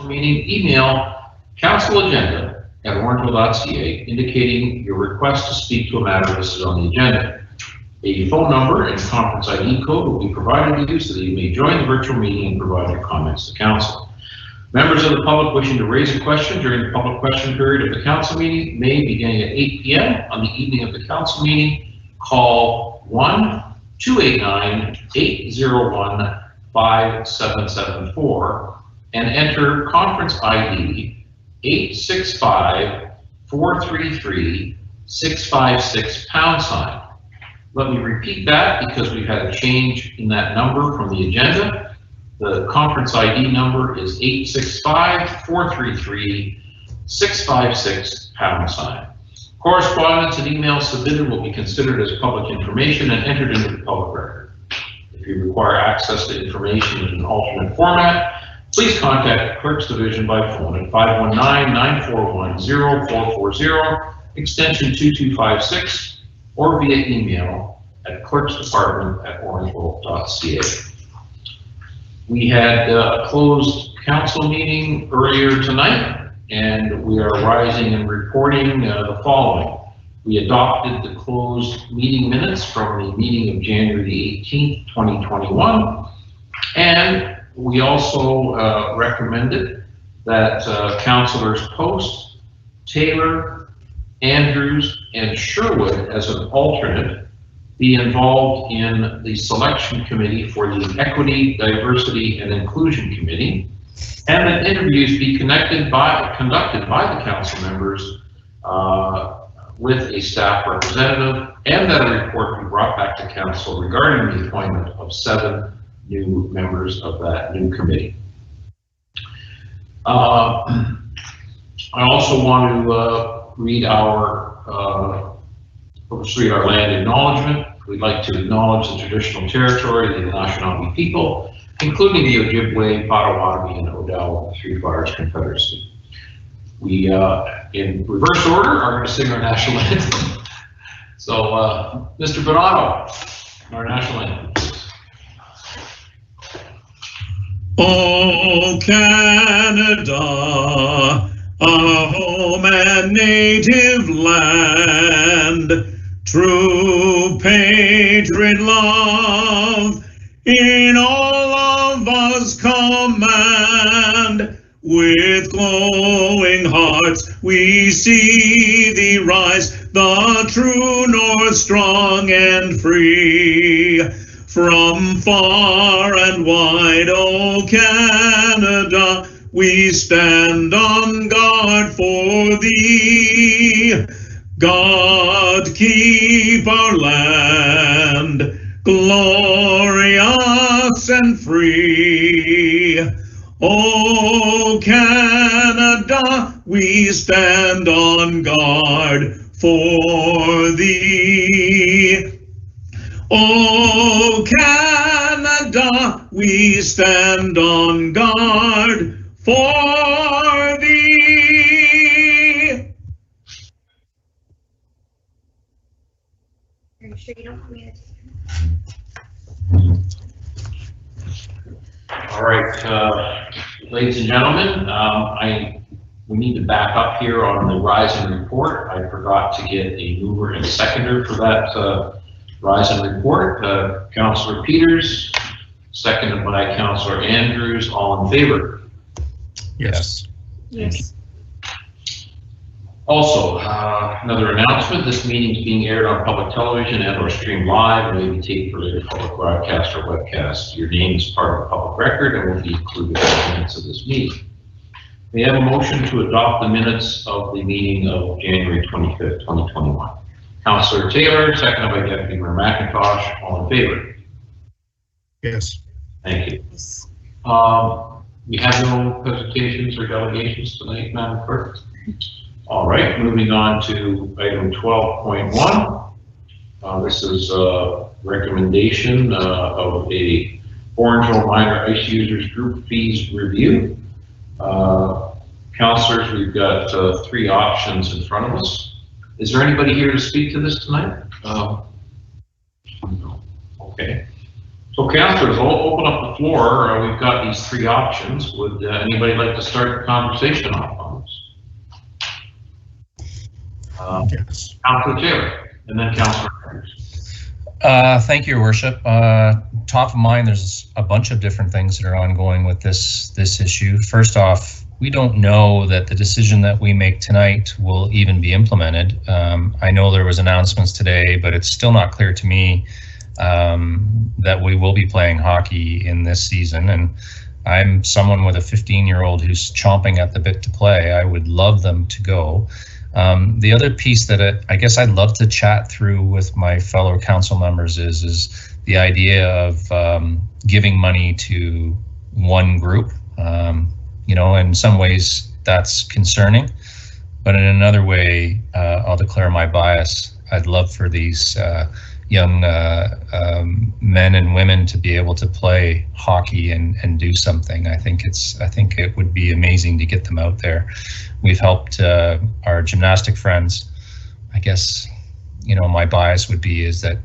meeting, email councilagenda@orangeville.ca indicating your request to speak to a matter listed on the agenda. A phone number and conference ID code will be provided to you so that you may join the virtual meeting and provide your comments to council. Members of the public wishing to raise a question during the public question period of the council meeting may, beginning at 8 p.m. on the evening of the council meeting, call 1-289-801-5774 and enter conference ID 865-433-656#. Let me repeat that because we've had a change in that number from the agenda. The conference ID number is 865-433-656#. Correspondence and emails submitted will be considered as public information and entered into the public record. If you require access to information in an alternate format, please contact the Clerk's Division by phone at 519-941-0440, extension 2256, or via email at clerksdepartment@orangeville.ca. We had a closed council meeting earlier tonight, and we are rising and reporting the following. We adopted the closed meeting minutes from the meeting of January the 18th, 2021, and we also recommended that councillors Post, Taylor, Andrews, and Sherwood as an alternate be involved in the selection committee for the Equity, Diversity, and Inclusion Committee, and that interviews be conducted by the council members with a staff representative, and that a report be brought back to council regarding the appointment of 7 new members of that new committee. I also want to read our land acknowledgement. We'd like to acknowledge the traditional territory of the Anishinaabe people, including the Ojibwe, Potawatomi, and Odawa Three Fires Confederacy. We, in reverse order, are going to sing our national anthem. So, Mr. Bonato, our national anthem. Oh, Canada, our home and native land, true patriot love in all of us command. With glowing hearts we see thee rise, the true north, strong and free. From far and wide, O Canada, we stand on guard for thee. God keep our land glorious and free. O Canada, we stand on guard for thee. O Canada, we stand on guard for thee. Are you sure you don't want me to? All right, ladies and gentlemen, we need to back up here on the Rising report. I forgot to get a mover and seconder for that Rising report. Councillor Peters, seconded by Councillor Andrews. All in favor? Yes. Yes. Also, another announcement, this meeting is being aired on public television and or streamed live and may be taped for later public broadcast or webcast. Your name is part of the public record and will be included in the minutes of this meeting. May I have a motion to adopt the minutes of the meeting of January 25th, 2021? Councillor Taylor, seconded by Deputy Mayor McIntosh. All in favor? Yes. Thank you. Yes. We have no presentations or delegations tonight, Madam Clerk. All right, moving on to item 12.1. This is a recommendation of a Orangeville Minor Ice Users Group Fees Review. Councillors, we've got 3 options in front of us. Is there anybody here to speak to this tonight? Okay. So councillors, I'll open up the floor. We've got these three options. Would anybody like to start the conversation on this? Yes. Councillor Taylor, and then Councillor Andrews. Thank you, Your Worship. Top of mind, there's a bunch of different things that are ongoing with this issue. First off, we don't know that the decision that we make tonight will even be implemented. I know there was announcements today, but it's still not clear to me that we will be playing hockey in this season. And I'm someone with a 15-year-old who's chomping at the bit to play. I would love them to go. The other piece that I guess I'd love to chat through with my fellow council members is the idea of giving money to one group. You know, in some ways that's concerning, but in another way, I'll declare my bias. I'd love for these young men and women to be able to play hockey and do something. I think it would be amazing to get them out there. We've helped our gymnastic friends. I guess, you know, my bias would be is that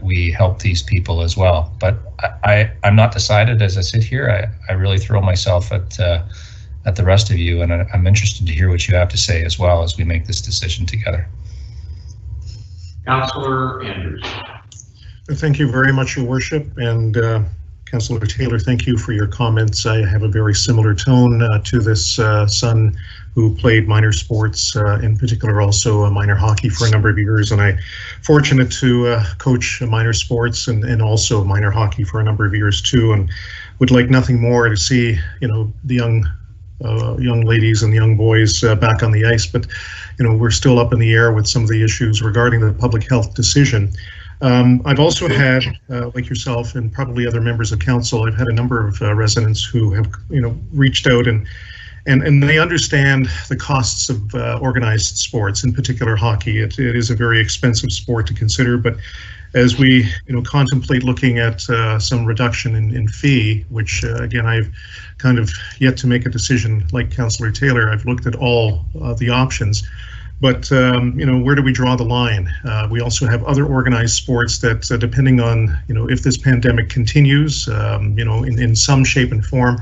we help these people as well. But I'm not decided as I sit here. I really throw myself at the rest of you, and I'm interested to hear what you have to say as well as we make this decision together. Councillor Andrews. Thank you very much, Your Worship, and Councillor Taylor, thank you for your comments. I have a very similar tone to this son who played minor sports, in particular also minor hockey for a number of years, and I'm fortunate to coach minor sports and also minor hockey for a number of years too, and would like nothing more to see, you know, the young ladies and young boys back on the ice. But you know, we're still up in the air with some of the issues regarding the public health decision. I've also had, like yourself and probably other members of council, I've had a number of residents who have, you know, reached out and they understand the costs of organized sports, in particular hockey. It is a very expensive sport to consider, but as we, you know, contemplate looking at some reduction in fee, which again, I've kind of yet to make a decision like Councillor Taylor. I've looked at all the options. But, you know, where do we draw the line? We also have other organized sports that, depending on, you know, if this pandemic continues, you know, in some shape and form,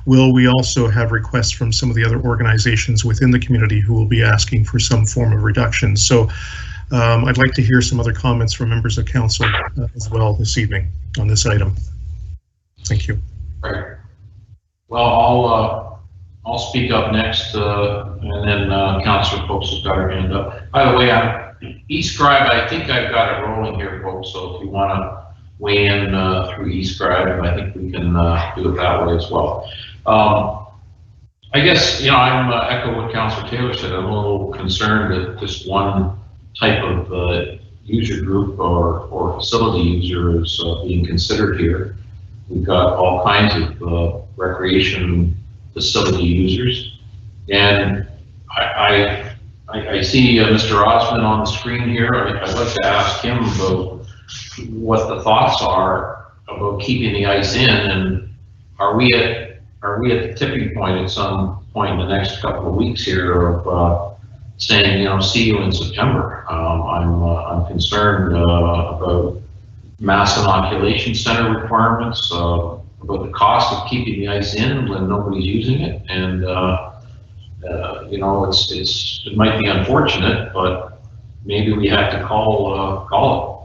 will we also have requests from some of the other organizations within the community who will be asking for some form of reduction. So I'd like to hear some other comments from members of council as well this evening on this item. Thank you. Right. Well, I'll speak up next, and then Councillor Folks has got her hand up. By the way, I'm eScribe. I think I've got it rolling here, folks. So if you want to weigh in through eScribe, I think we can do it that way as well. I guess, you know, I'm echo what Councillor Taylor said. I'm a little concerned that this one type of user group or facility user is being considered here. We've got all kinds of recreation facility users, and I see Mr. Osmond on the screen here. I'd like to ask him about what the thoughts are about keeping the ice in, and are we at the tipping point at some point in the next couple of weeks here of saying, you know, see you in September. I'm concerned about mass inoculation center requirements, about the cost of keeping the ice in when nobody's using it, and you know, it might be unfortunate, but maybe we have to call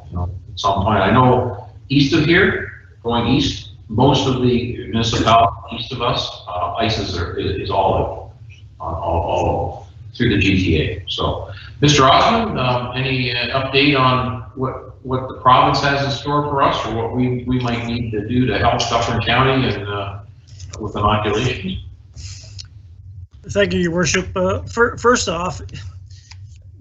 it, you know, at some point. I know east of here, going east, most of the municipalities east of us, ice is all through the GTA. So, Mr. Osmond, any update on what the province has in store for us, or what we might need to do to help Dufferin County and with inoculations? Thank you, Your Worship. First off,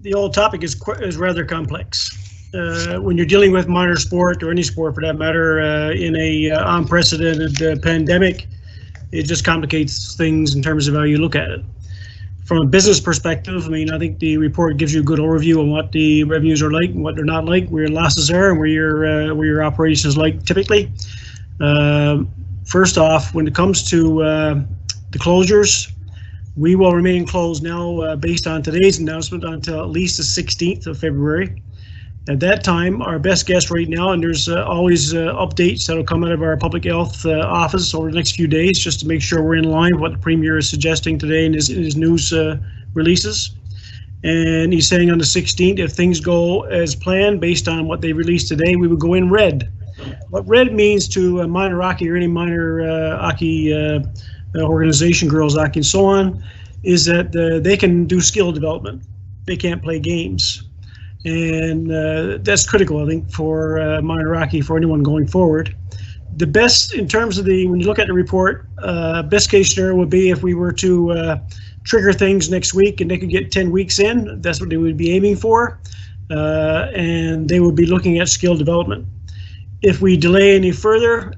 the whole topic is rather complex. When you're dealing with minor sport, or any sport for that matter, in a unprecedented pandemic, it just complicates things in terms of how you look at it. From a business perspective, I mean, I think the report gives you a good overview on what the revenues are like and what they're not like, where your losses are and where your operation is like typically. First off, when it comes to the closures, we will remain closed now based on today's announcement until at least the 16th of February. At that time, our best guess right now, and there's always updates that'll come out of our public health office over the next few days just to make sure we're in line with what the Premier is suggesting today in his news releases. And he's saying on the 16th, if things go as planned based on what they released today, we would go in red. What red means to minor hockey or any minor hockey organization, girls hockey and so on, is that they can do skill development. They can't play games. And that's critical, I think, for minor hockey, for anyone going forward. The best, in terms of when you look at the report, best case scenario would be if we were to trigger things next week and they could get 10 weeks in, that's what they would be aiming for. And they would be looking at skill development. If we delay any further,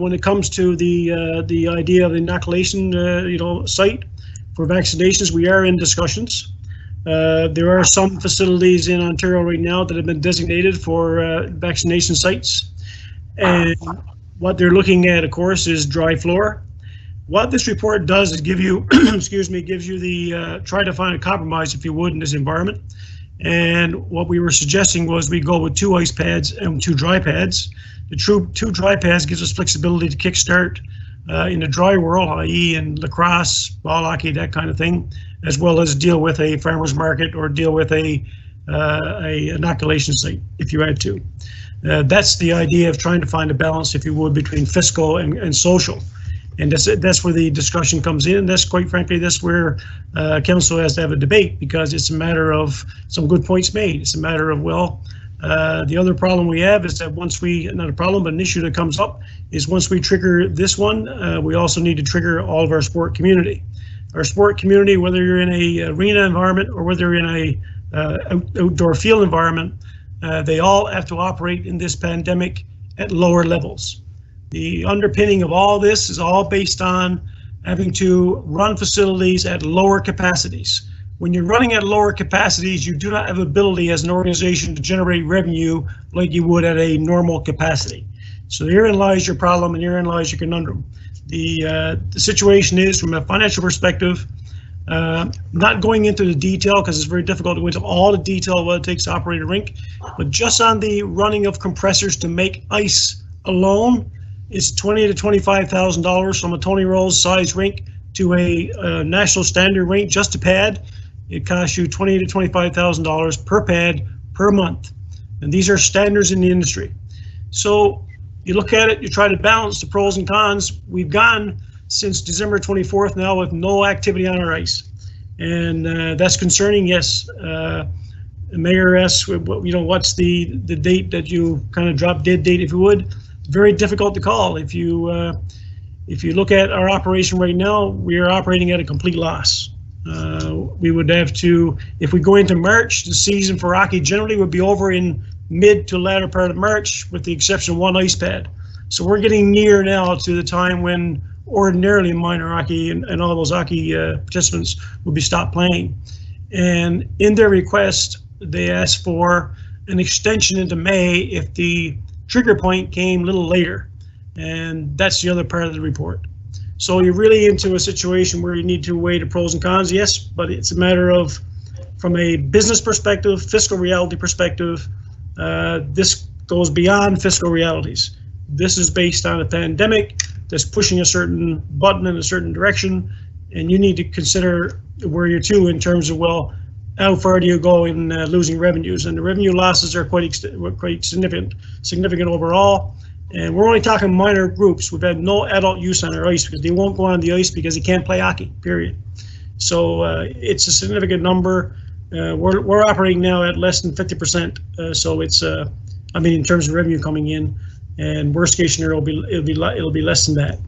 when it comes to the idea of the inoculation site for vaccinations, we are in discussions. There are some facilities in Ontario right now that have been designated for vaccination sites. And what they're looking at, of course, is dry floor. What this report does is give you, excuse me, gives you the, try to find a compromise, if you would, in this environment. And what we were suggesting was we go with 2 ice pads and 2 dry pads. The two dry pads gives us flexibility to kickstart in the dry world, i.e. in lacrosse, ball hockey, that kind of thing, as well as deal with a farmer's market or deal with a inoculation site if you had to. That's the idea of trying to find a balance, if you would, between fiscal and social. And that's where the discussion comes in. That's, quite frankly, that's where council has to have a debate, because it's a matter of some good points made. It's a matter of, well, the other problem we have is that once we, not a problem, but an issue that comes up is once we trigger this one, we also need to trigger all of our sport community. Our sport community, whether you're in a arena environment or whether you're in a outdoor field environment, they all have to operate in this pandemic at lower levels. The underpinning of all this is all based on having to run facilities at lower capacities. When you're running at lower capacities, you do not have ability as an organization to generate revenue like you would at a normal capacity. So herein lies your problem, and herein lies your conundrum. The situation is, from a financial perspective, not going into the detail because it's very difficult to go into all the detail of what it takes to operate a rink, but just on the running of compressors to make ice alone, it's $20,000 to $25,000 from a Tony Rolls size rink to a national standard rink, just a pad. It costs you $20,000 to $25,000 per pad per month. And these are standards in the industry. So you look at it, you try to balance the pros and cons. We've gone since December 24th now with no activity on our ice. And that's concerning, yes. The mayor asks, what's the date that you kind of drop dead date, if you would. Very difficult to call. If you look at our operation right now, we are operating at a complete loss. We would have to, if we go into March, the season for hockey generally would be over in mid to latter part of March, with the exception of 1 ice pad. So we're getting near now to the time when ordinarily minor hockey and all those hockey participants would be stopped playing. And in their request, they asked for an extension into May if the trigger point came a little later. And that's the other part of the report. So you're really into a situation where you need to weigh the pros and cons, yes, but it's a matter of, from a business perspective, fiscal reality perspective, this goes beyond fiscal realities. This is based on a pandemic that's pushing a certain button in a certain direction, and you need to consider where you're to in terms of, well, how far do you go in losing revenues? And the revenue losses are quite significant overall. And we're only talking minor groups. We've had no adult use on our ice because they won't go on the ice because they can't play hockey, period. So it's a significant number. We're operating now at less than 50%. So it's, in terms of revenue coming in, and worst case scenario, it'll be less than that.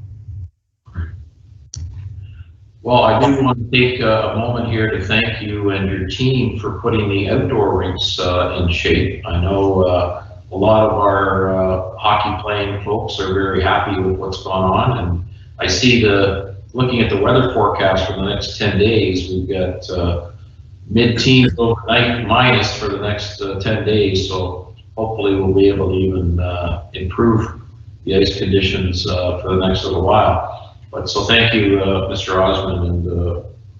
Well, I do want to take a moment here to thank you and your team for putting the outdoor rinks in shape. I know a lot of our hockey playing folks are very happy with what's gone on, and I see looking at the weather forecast for the next 10 days, we've got mid-teens overnight minus for the next 10 days, so hopefully we'll be able to even improve the ice conditions for the next little while. But so thank you, Mr. Osmond and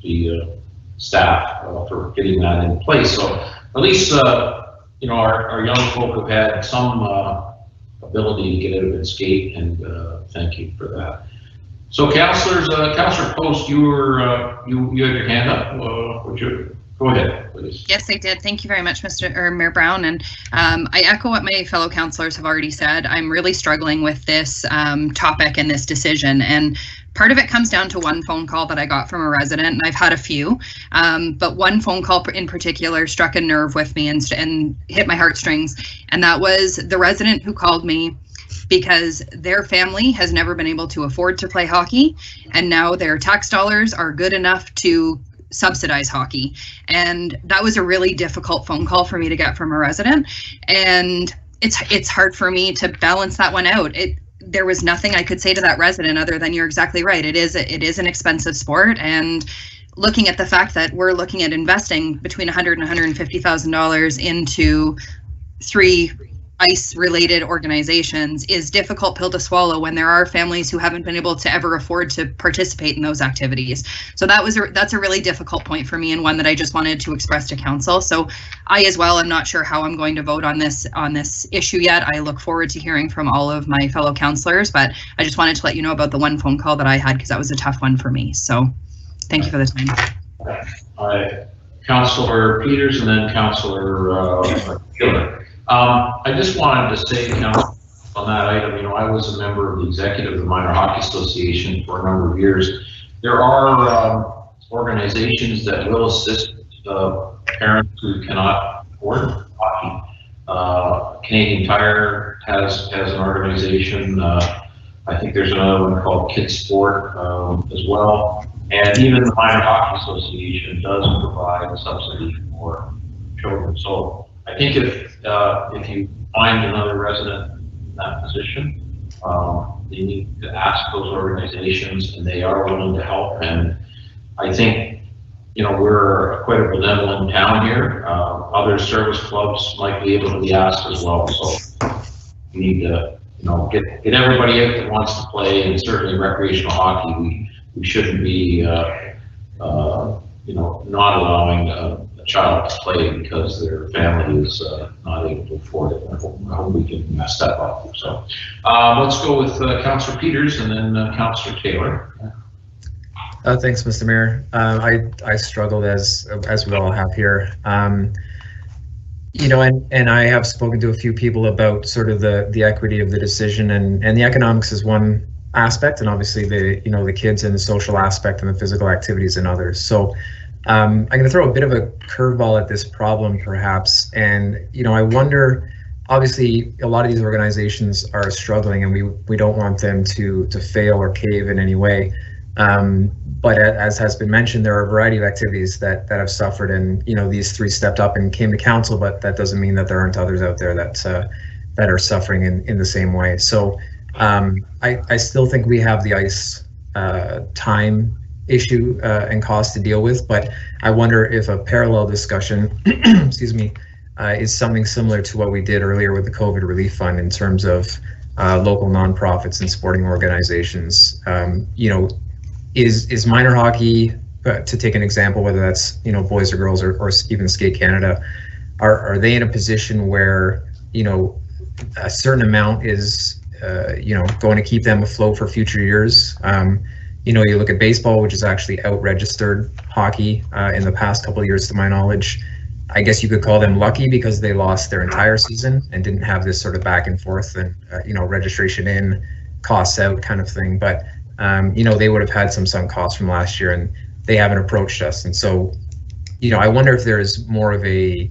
the staff for getting that in place. So at least you know, our young folk have had some ability to get out and skate, and thank you for that. So, councillors, Councillor Post, you had your hand up. Would you go ahead, please? Yes, I did. Thank you very much, Mayor Brown. And I echo what my fellow councillors have already said. I'm really struggling with this topic and this decision. And part of it comes down to one phone call that I got from a resident, and I've had a few, but one phone call in particular struck a nerve with me and hit my heartstrings. And that was the resident who called me because their family has never been able to afford to play hockey, and now their tax dollars are good enough to subsidize hockey. And that was a really difficult phone call for me to get from a resident, and it's hard for me to balance that one out. There was nothing I could say to that resident other than you're exactly right. It is an expensive sport, and looking at the fact that we're looking at investing between $100,000 and $150,000 into 3 ice-related organizations is difficult pill to swallow when there are families who haven't been able to ever afford to participate in those activities. So that's a really difficult point for me, and one that I just wanted to express to council. So I as well am not sure how I'm going to vote on this issue yet. I look forward to hearing from all of my fellow councillors, but I just wanted to let you know about the one phone call that I had, because that was a tough one for me. So thank you for the time. All right, Councillor Peters and then Councillor Taylor. I just wanted to say, Council, on that item, you know, I was a member of the executive of the Minor Hockey Association for a number of years. There are organizations that will assist parents who cannot afford hockey. Canadian Tire has an organization. I think there's another one called Kids Sport as well. And even the Minor Hockey Association does provide a subsidy for children. So I think if you find another resident in that position, you need to ask those organizations, and they are willing to help. And I think, you know, we're quite a benevolent town here. Other service clubs might be able to be asked as well. So we need to, you know, get everybody out that wants to play, and certainly recreational hockey. We shouldn't be, you know, not allowing a child to play because their family is not able to afford it. I hope we can step up. So let's go with Councillor Peters and then Councillor Taylor. Thanks, Mr. Mayor. I struggled as we all have here. You know, and I have spoken to a few people about sort of the equity of the decision, and the economics is one aspect, and obviously the kids and the social aspect and the physical activities and others. So I'm going to throw a bit of a curveball at this problem, perhaps. And, you know, I wonder, obviously, a lot of these organizations are struggling, and we don't want them to fail or cave in any way. But as has been mentioned, there are a variety of activities that have suffered, and, you know, these 3 stepped up and came to council, but that doesn't mean that there aren't others out there that are suffering in the same way. So I still think we have the ice time issue and cost to deal with, but I wonder if a parallel discussion, excuse me, is something similar to what we did earlier with the COVID Relief Fund in terms of local nonprofits and sporting organizations. You know, is minor hockey, to take an example, whether that's, you know, boys or girls or even Skate Canada, are they in a position where, you know, a certain amount is you know, going to keep them afloat for future years? You know, you look at baseball, which is actually out-registered hockey in the past couple of years, to my knowledge. I guess you could call them lucky because they lost their entire season and didn't have this sort of back and forth and, you know, registration in, costs out kind of thing. But, you know, they would have had some sunk costs from last year, and they haven't approached us. And so, you know, I wonder if there is more of a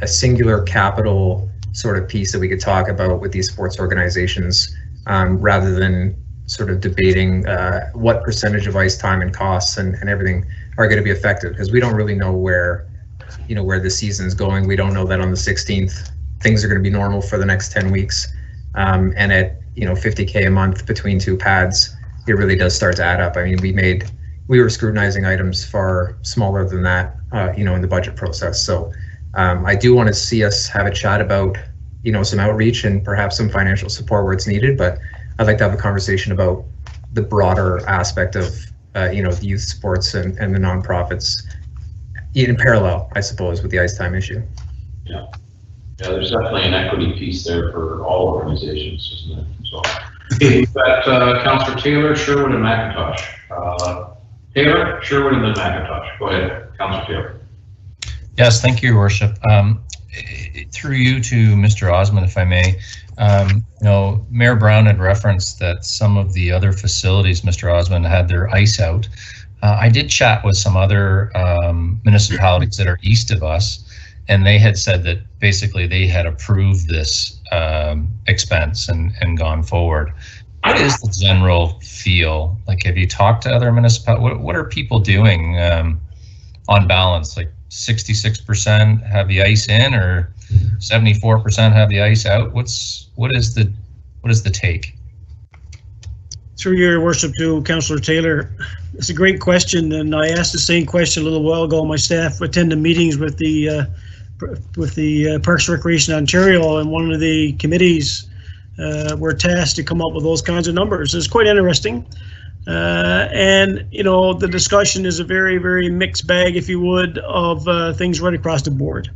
singular capital sort of piece that we could talk about with these sports organizations, rather than sort of debating what percentage of ice time and costs and everything are going to be affected, because we don't really know where, you know, where the season's going. We don't know that on the 16th things are going to be normal for the next 10 weeks, and at, you know, $50K a month between 2 pads, it really does start to add up. I mean, we were scrutinizing items far smaller than that, you know, in the budget process. So I do want to see us have a chat about, you know, some outreach and perhaps some financial support where it's needed, but I'd like to have a conversation about the broader aspect of, you know, the youth sports and the nonprofits in parallel, I suppose, with the ice time issue. Yeah. Yeah, there's definitely an equity piece there for all organizations, isn't it? So, okay, we've got Councillor Taylor, Sherwood, and McIntosh. Taylor, Sherwood, and then McIntosh. Go ahead, Councillor Taylor. Yes, thank you, Your Worship. Through you to Mr. Osmond, if I may. You know, Mayor Brown had referenced that some of the other facilities, Mr. Osmond, had their ice out. I did chat with some other municipalities that are east of us, and they had said that basically they had approved this expense and gone forward. What is the general feel? Like, have you talked to other municipalities? What are people doing on balance? Like 66% have the ice in, or 74% have the ice out? What is the take? Through your worship to Councillor Taylor, it's a great question, and I asked the same question a little while ago. My staff attended meetings with the Parks and Recreation Ontario, and one of the committees were tasked to come up with those kinds of numbers. It's quite interesting. And, you know, the discussion is a very, very mixed bag, if you would, of things right across the board.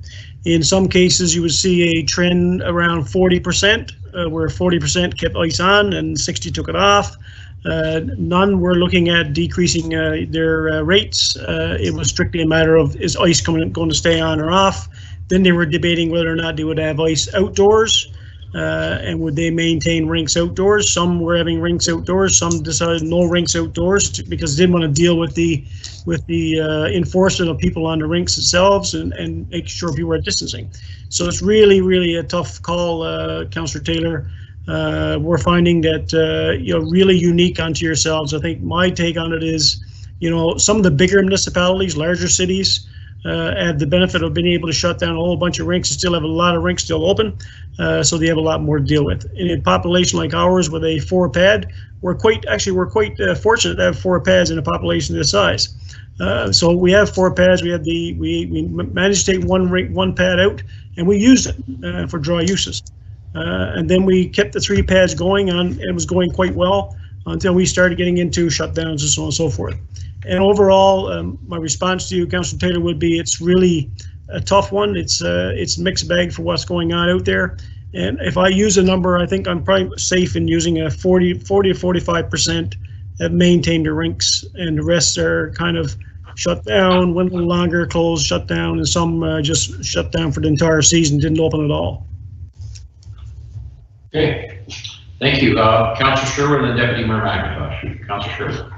In some cases, you would see a trend around 40%, where 40% kept ice on and 60 took it off. None were looking at decreasing their rates. It was strictly a matter of, is ice going to stay on or off? Then they were debating whether or not they would have ice outdoors. And would they maintain rinks outdoors? Some were having rinks outdoors. Some decided no rinks outdoors because they didn't want to deal with the enforcement of people on the rinks themselves and making sure people are distancing. So it's really, really a tough call, Councillor Taylor. We're finding that you're really unique unto yourselves. I think my take on it is, you know, some of the bigger municipalities, larger cities, have the benefit of being able to shut down a whole bunch of rinks and still have a lot of rinks still open, so they have a lot more to deal with. In a population like ours with a 4-pad, we're quite fortunate to have 4 pads in a population this size. So we have 4 pads. We managed to take one pad out, and we used it for dry uses. And then we kept the 3 pads going on. It was going quite well until we started getting into shutdowns and so on and so forth. And overall, my response to you, Councillor Taylor, would be it's really a tough one. It's a mixed bag for what's going on out there. And if I use a number, I think I'm probably safe in using a 40 to 45% have maintained the rinks, and the rest are kind of shut down, went a little longer, closed, shut down, and some just shut down for the entire season, didn't open at all. Okay, thank you. Councillor Sherwood and then Deputy Mayor McIntosh. Councillor Sherwood.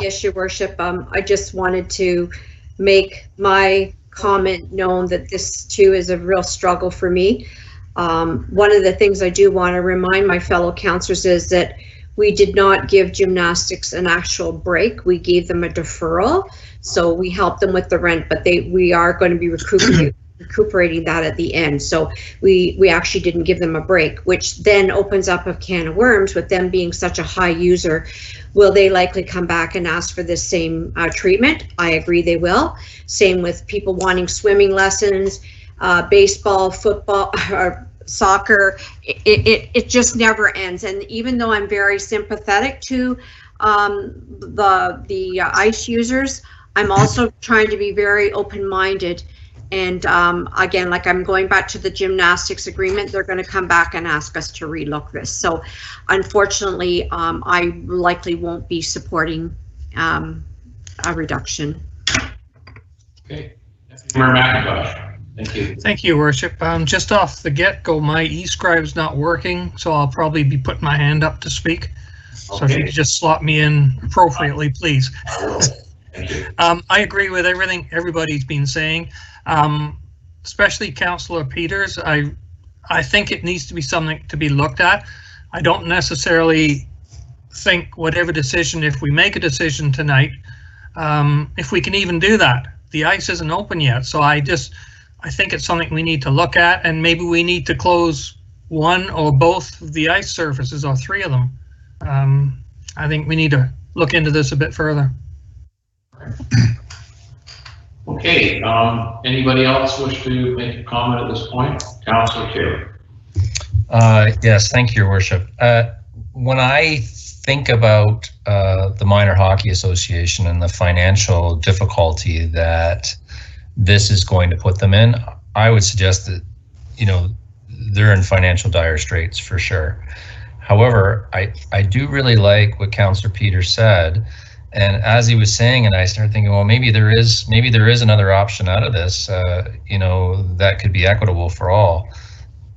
Yes, Your Worship. I just wanted to make my comment known that this too is a real struggle for me. One of the things I do want to remind my fellow councillors is that we did not give gymnastics an actual break. We gave them a deferral. So we helped them with the rent, but we are going to be recuperating that at the end. So we actually didn't give them a break, which then opens up a can of worms. With them being such a high user, will they likely come back and ask for this same treatment? I agree they will. Same with people wanting swimming lessons, baseball, football, or soccer. It just never ends. And even though I'm very sympathetic to the ice users, I'm also trying to be very open-minded. And again, like I'm going back to the gymnastics agreement, they're going to come back and ask us to relook this. So unfortunately, I likely won't be supporting a reduction. Okay, Mayor McIntosh. Thank you. Thank you, Worship. Just off the get-go, my e-scribe's not working, so I'll probably be putting my hand up to speak. Okay. So if you could just slot me in appropriately, please. I will. Thank you. I agree with everything everybody's been saying, especially Councillor Peters. I think it needs to be something to be looked at. I don't necessarily think whatever decision, if we make a decision tonight, if we can even do that. The ice isn't open yet, so I think it's something we need to look at, and maybe we need to close one or both of the ice surfaces, or 3 of them. I think we need to look into this a bit further. Okay, anybody else wish to make a comment at this point? Councillor Taylor. Yes, thank you, Your Worship. When I think about the Minor Hockey Association and the financial difficulty that this is going to put them in, I would suggest that you know, they're in financial dire straits for sure. However, I do really like what Councillor Peters said, and as he was saying, and I started thinking, well, maybe there is another option out of this, you know, that could be equitable for all.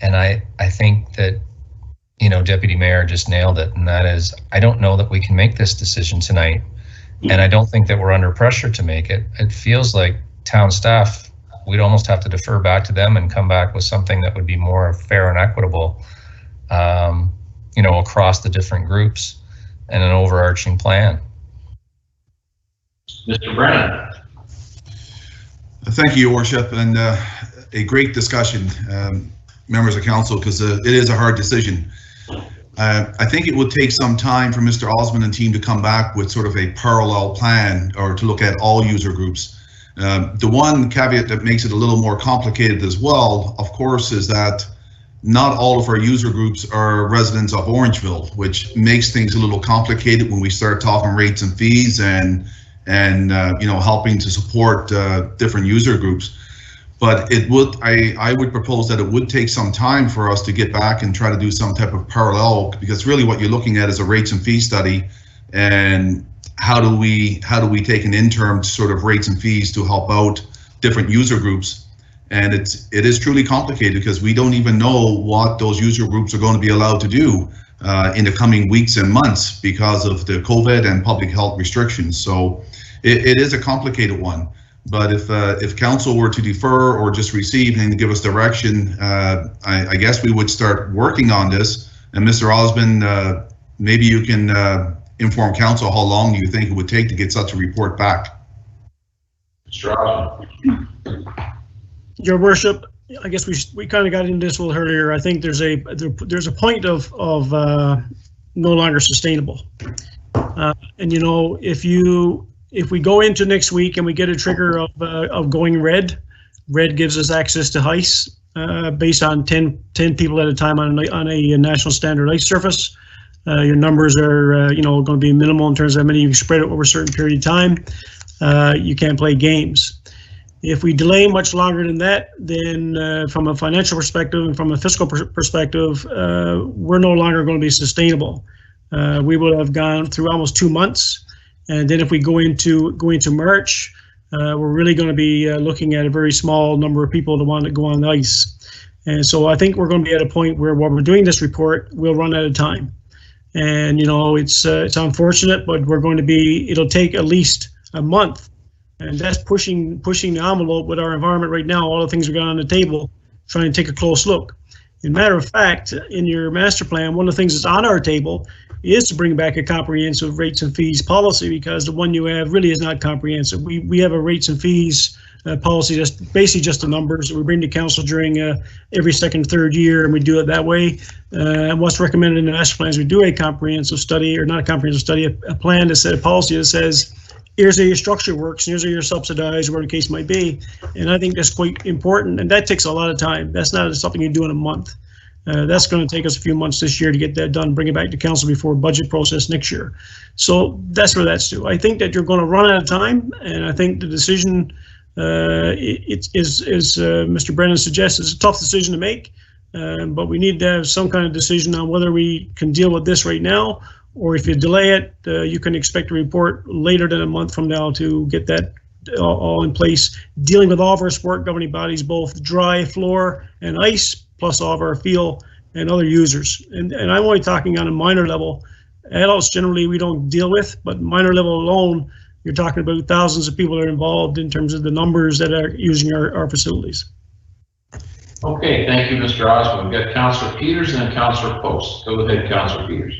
And I think that, you know, Deputy Mayor just nailed it, and that is, I don't know that we can make this decision tonight, and I don't think that we're under pressure to make it. It feels like town staff, we'd almost have to defer back to them and come back with something that would be more fair and equitable, you know, across the different groups and an overarching plan. Mr. Brennan. Thank you, Your Worship, and a great discussion, members of council, because it is a hard decision. I think it would take some time for Mr. Osmond and team to come back with sort of a parallel plan, or to look at all user groups. The one caveat that makes it a little more complicated as well, of course, is that not all of our user groups are residents of Orangeville, which makes things a little complicated when we start talking rates and fees and you know, helping to support different user groups. But it would, I would propose that it would take some time for us to get back and try to do some type of parallel, because really what you're looking at is a rates and fee study, and how do we take an interim sort of rates and fees to help out different user groups. And it is truly complicated, because we don't even know what those user groups are going to be allowed to do in the coming weeks and months because of the COVID and public health restrictions. So it is a complicated one. But if council were to defer or just receive and give us direction, I guess we would start working on this. And Mr. Osmond, maybe you can inform council how long you think it would take to get such a report back. Mr. Osmond. Your Worship, I guess we kind of got into this a little earlier. I think there's a point of no longer sustainable. And you know, if we go into next week and we get a trigger of going red gives us access to ice based on 10 people at a time on a national standard ice surface. Your numbers are you know, going to be minimal in terms of how many you can spread it over a certain period of time. You can't play games. If we delay much longer than that, then from a financial perspective and from a fiscal perspective, we're no longer going to be sustainable. We will have gone through almost 2 months. And then if we go into March, we're really going to be looking at a very small number of people that want to go on the ice. And so I think we're going to be at a point where while we're doing this report, we'll run out of time. And, you know, it's unfortunate, but we're going to be, it'll take at least a month. And that's pushing the envelope with our environment right now, all the things we got on the table, trying to take a close look. As a matter of fact, in your master plan, one of the things that's on our table is to bring back a comprehensive rates and fees policy, because the one you have really is not comprehensive. We have a rates and fees policy that's basically just the numbers that we bring to council during every second, third year, and we do it that way. And what's recommended in the master plan is we do a comprehensive study, or not a comprehensive study, a plan that says, a policy that says, here's how your structure works, and here's how you're subsidized, whatever the case might be. And I think that's quite important, and that takes a lot of time. That's not something you do in a month. That's going to take us a few months this year to get that done, bring it back to council before budget process next year. So that's where that's due. I think that you're going to run out of time, and I think the decision is Mr. Brennan suggests, is a tough decision to make, but we need to have some kind of decision on whether we can deal with this right now, or if you delay it, you can expect a report later than a month from now to get that all in place, dealing with all of our sport governing bodies, both dry, floor, and ice, plus all of our field and other users. And I'm only talking on a minor level. Adults generally we don't deal with, but minor level alone, you're talking about thousands of people that are involved in terms of the numbers that are using our facilities. Okay, thank you, Mr. Osmond. We've got Councillor Peters and then Councillor Post. Go ahead, Councillor Peters.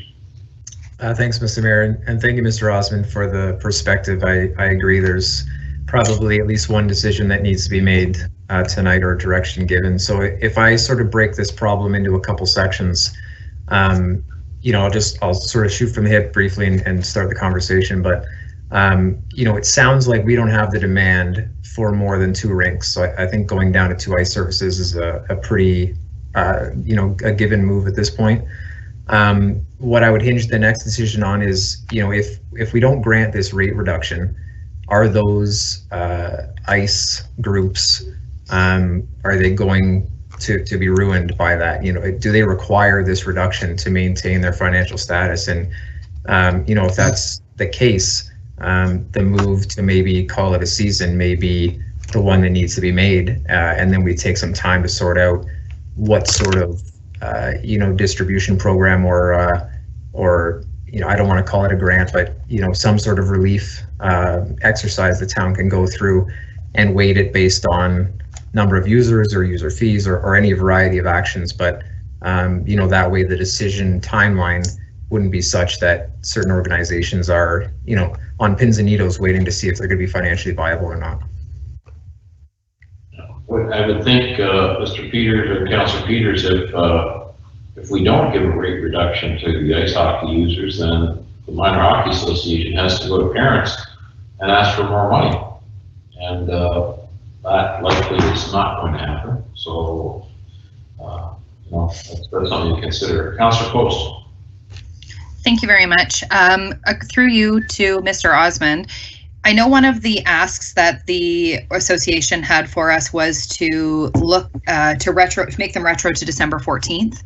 Thanks, Mr. Mayor, and thank you, Mr. Osmond, for the perspective. I agree there's probably at least one decision that needs to be made tonight, or direction given. So if I sort of break this problem into a couple sections, you know, I'll sort of shoot from the hip briefly and start the conversation. But you know, it sounds like we don't have the demand for more than 2 rinks. So I think going down to 2 ice surfaces is a pretty, you know, a given move at this point. What I would hinge the next decision on is, you know, if we don't grant this rate reduction, are those ice groups, are they going to be ruined by that? You know, do they require this reduction to maintain their financial status? And you know, if that's the case, the move to maybe call it a season may be the one that needs to be made, and then we take some time to sort out what sort of you know, distribution program or you know, I don't want to call it a grant, but you know, some sort of relief exercise the town can go through and weight it based on number of users or user fees or any variety of actions. But you know, that way the decision timeline wouldn't be such that certain organizations are, you know, on pins and needles waiting to see if they're going to be financially viable or not. I would think, Mr. Peters or Councillor Peters, if we don't give a rate reduction to the ice hockey users, then the Minor Hockey Association has to go to parents and ask for more money. And that likely is not going to happen. So, you know, that's something to consider. Councillor Post. Thank you very much. Through you to Mr. Osmond, I know one of the asks that the association had for us was to look to make them retro to December 14th.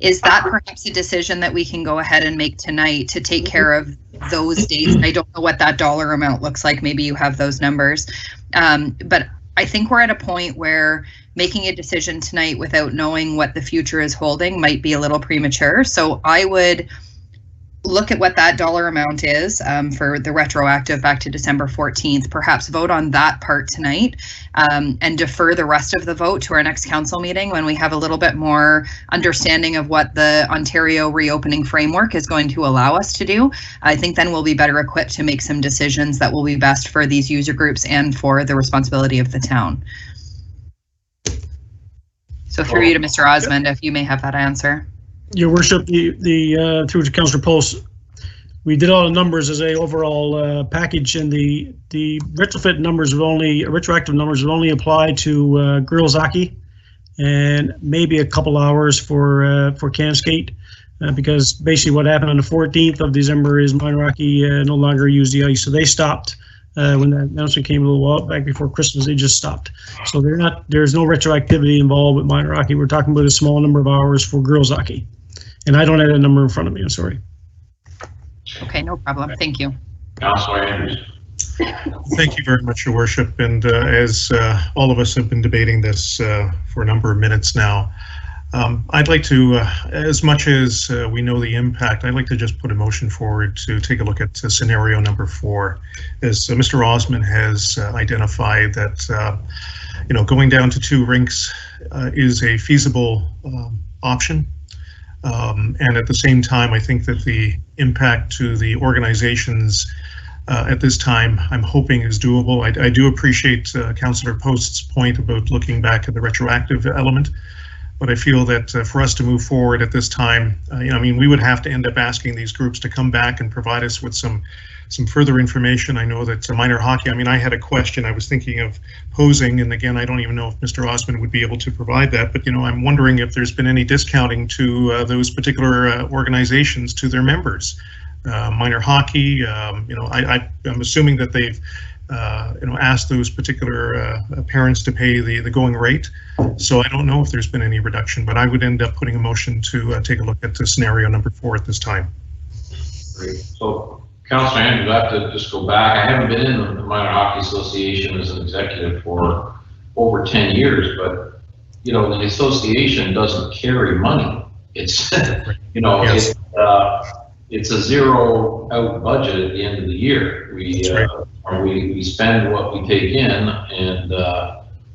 Is that perhaps a decision that we can go ahead and make tonight to take care of those dates? I don't know what that dollar amount looks like. Maybe you have those numbers. But I think we're at a point where making a decision tonight without knowing what the future is holding might be a little premature. So I would look at what that dollar amount is for the retroactive back to December 14th, perhaps vote on that part tonight and defer the rest of the vote to our next council meeting when we have a little bit more understanding of what the Ontario reopening framework is going to allow us to do. I think then we'll be better equipped to make some decisions that will be best for these user groups and for the responsibility of the town. So through you to Mr. Osmond, if you may have that answer. Your worship, the through to Councillor Post, we did all the numbers as a overall package, and the retrofit numbers would only, retroactive numbers would only apply to girls hockey, and maybe a couple hours for Canskate, because basically what happened on the 14th of December is minor hockey no longer used the ice, so they stopped. When that announcement came a little while back before Christmas, they just stopped. So there's no retroactivity involved with minor hockey. We're talking about a small number of hours for girls hockey. And I don't have that number in front of me, I'm sorry. Okay, no problem. Thank you. Councillor Andrews. Thank you very much, Your Worship. And as all of us have been debating this for a number of minutes now, I'd like to, as much as we know the impact, I'd like to just put a motion forward to take a look at scenario number 4. As Mr. Osmond has identified that, you know, going down to 2 rinks is a feasible option. And at the same time, I think that the impact to the organizations at this time, I'm hoping is doable. I do appreciate Councillor Post's point about looking back at the retroactive element, but I feel that for us to move forward at this time, you know, I mean, we would have to end up asking these groups to come back and provide us with some further information. I know that minor hockey, I mean, I had a question I was thinking of posing, and again, I don't even know if Mr. Osmond would be able to provide that, but, you know, I'm wondering if there's been any discounting to those particular organizations to their members. Minor hockey, you know, I'm assuming that they've, you know, asked those particular parents to pay the going rate. So I don't know if there's been any reduction, but I would end up putting a motion to take a look at the scenario number 4 at this time. Great. So, Councillor Andrews, I have to just go back. I haven't been in the Minor Hockey Association as an executive for over 10 years, but, you know, the association doesn't carry money. It's, you know, yes. It's a zero out budget at the end of the year. We spend what we take in, and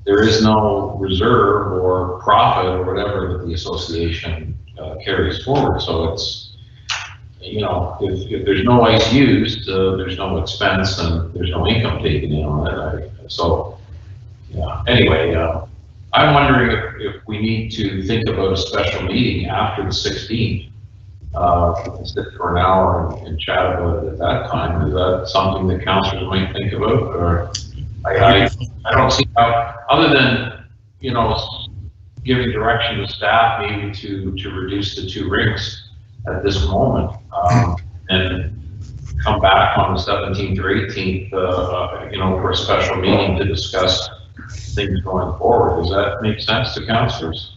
there is no reserve or profit or whatever that the association carries forward. So it's, you know, if there's no ice used, there's no expense and there's no income taken in on it. So, yeah. Anyway, I'm wondering if we need to think about a special meeting after the 16th. Sit for an hour and chat about it at that time. Is that something that councillors might think about? Or I don't see how, other than, you know, giving direction to staff maybe to reduce the 2 rinks at this moment, and come back on the 17th or 18th, you know, for a special meeting to discuss things going forward. Does that make sense to councillors?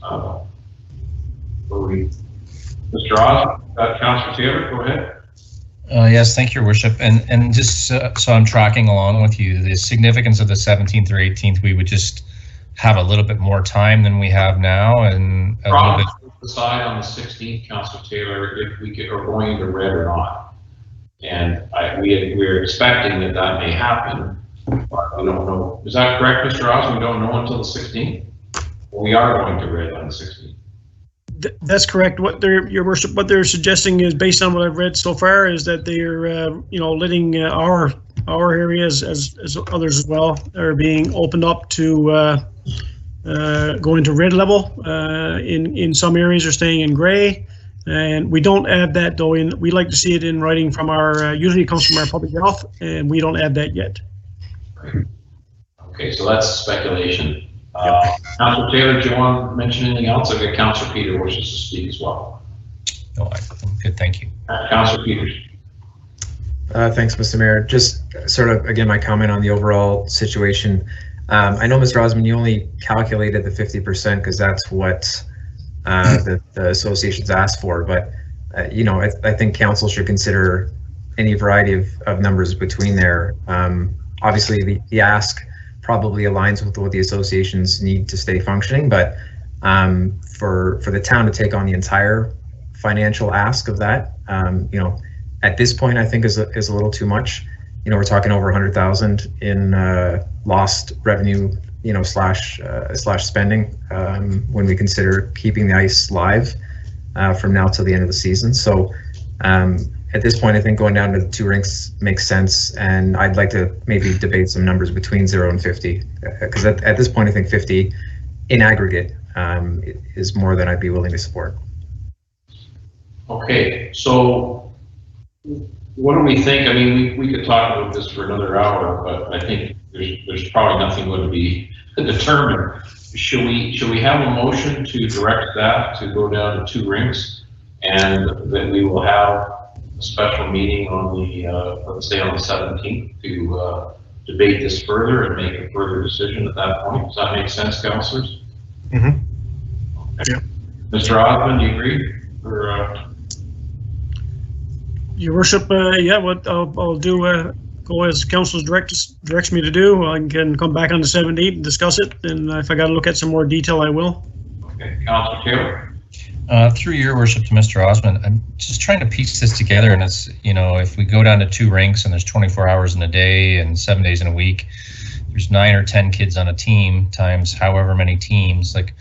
Mr. Oz, Councillor Taylor, go ahead. Yes, thank you, Your Worship. And just so I'm tracking along with you, the significance of the 17th or 18th, we would just have a little bit more time than we have now, and a little bit. Decide on the 16th, Councillor Taylor, if we are going into red or not. And we're expecting that may happen, but we don't know. Is that correct, Mr. Oz? We don't know until the 16th? Well, we are going to red on the 16th. That's correct. Your Worship, what they're suggesting is, based on what I've read so far, is that they're, letting our areas, as others as well, are being opened up to go into red level. In some areas are staying in gray, and we don't add that though. We like to see it in writing from our. Usually it comes from our public health, and we don't add that yet. Okay, so that's speculation. Councillor Taylor, do you want to mention anything else? I've got Councillor Peter wishes to speak as well. No, I'm good, thank you. Councillor Peters. Thanks, Mr. Mayor. Just sort of, again, my comment on the overall situation. I know, Mr. Osmond, you only calculated the 50% because that's what the associations asked for, but I think council should consider any variety of numbers between there. Obviously, the ask probably aligns with what the associations need to stay functioning, but for the town to take on the entire financial ask of that, at this point, I think is a little too much. We're talking over 100,000 in lost revenue, slash spending when we consider keeping the ice live from now till the end of the season. So at this point, I think going down to 2 rinks makes sense, and I'd like to maybe debate some numbers between 0 and 50, because at this point, I think 50 in aggregate is more than I'd be willing to support. Okay, so what do we think? I mean, we could talk about this for another hour, but I think there's probably nothing going to be determined. Should we have a motion to direct staff to go down to 2 rinks, and then we will have a special meeting on the let's say on the 17th to debate this further and make a further decision at that point? Does that make sense, councillors? Mm-hmm. Okay. Yeah. Mr. Osmond, do you agree? Or, Your Worship, what I'll do, go as council directs me to do. I can come back on the 17th and discuss it, and if I got to look at some more detail, I will. okay, Councillor Taylor. Through Your Worship to Mr. Osmond, I'm just trying to piece this together, and it's, if we go down to 2 rinks and there's 24 hours in a day and 7 days in a week, there's 9 or 10 kids on a team times however many teams. Like,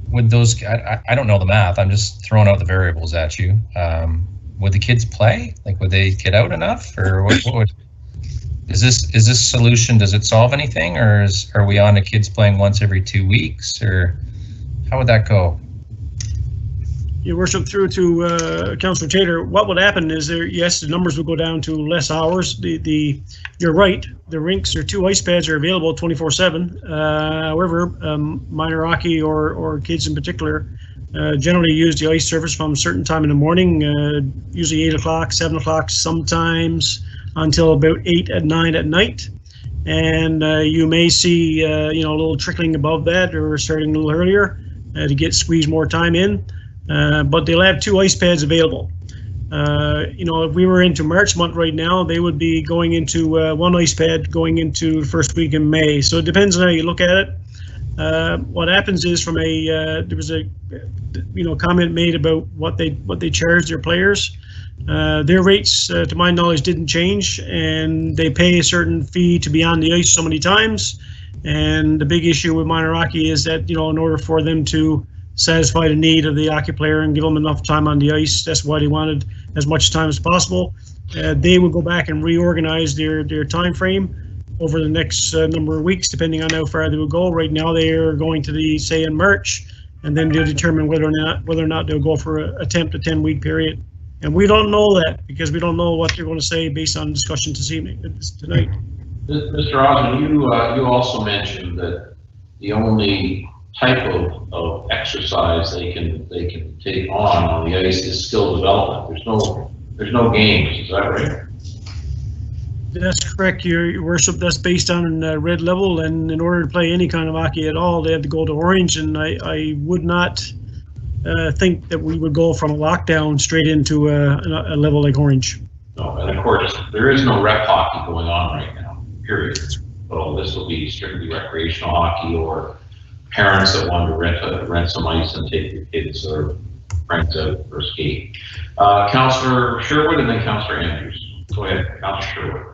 would those, I don't know the math, I'm just throwing out the variables at you. Would the kids play? Like, would they get out enough, or what would, is this solution, does it solve anything, or are we on to kids playing once every 2 weeks, or how would that go? Your Worship, through to Councillor Taylor, what would happen is yes, the numbers would go down to less hours. You're right, the rinks or 2 ice pads are available 24/7. However, minor hockey or kids in particular generally use the ice surface from a certain time in the morning, usually 8 o'clock, 7 o'clock, sometimes until about 8 at 9 at night. And you may see a little trickling above that, or starting a little earlier to get squeeze more time in. But they'll have 2 ice pads available. If we were into March month right now, they would be going into 1 ice pad going into the first week in May. So it depends on how you look at it. What happens is, from there was a comment made about what they charge their players. Their rates, to my knowledge, didn't change, and they pay a certain fee to be on the ice so many times. And the big issue with minor hockey is that in order for them to satisfy the need of the hockey player and give them enough time on the ice, that's why they wanted as much time as possible. They would go back and reorganize their time frame over the next number of weeks, depending on how far they would go. Right now, they are going to say in March, and then they'll determine whether or not they'll go for attempt a 10-week period. And we don't know that, because we don't know what they're going to say based on discussion tonight. Mr. Osmond, you also mentioned that the only type of exercise they can take on the ice is skill development. There's no games, is that right? That's correct, Your Worship. That's based on red level, and in order to play any kind of hockey at all, they had to go to orange, and I would not think that we would go from a lockdown straight into a level like orange. No, and of course, there is no rec hockey going on right now, period. So this will be strictly recreational hockey or parents that want to rent some ice and take their kids or friends out for a skate. Councillor Sherwood and then Councillor Andrews. Go ahead, Councillor Sherwood.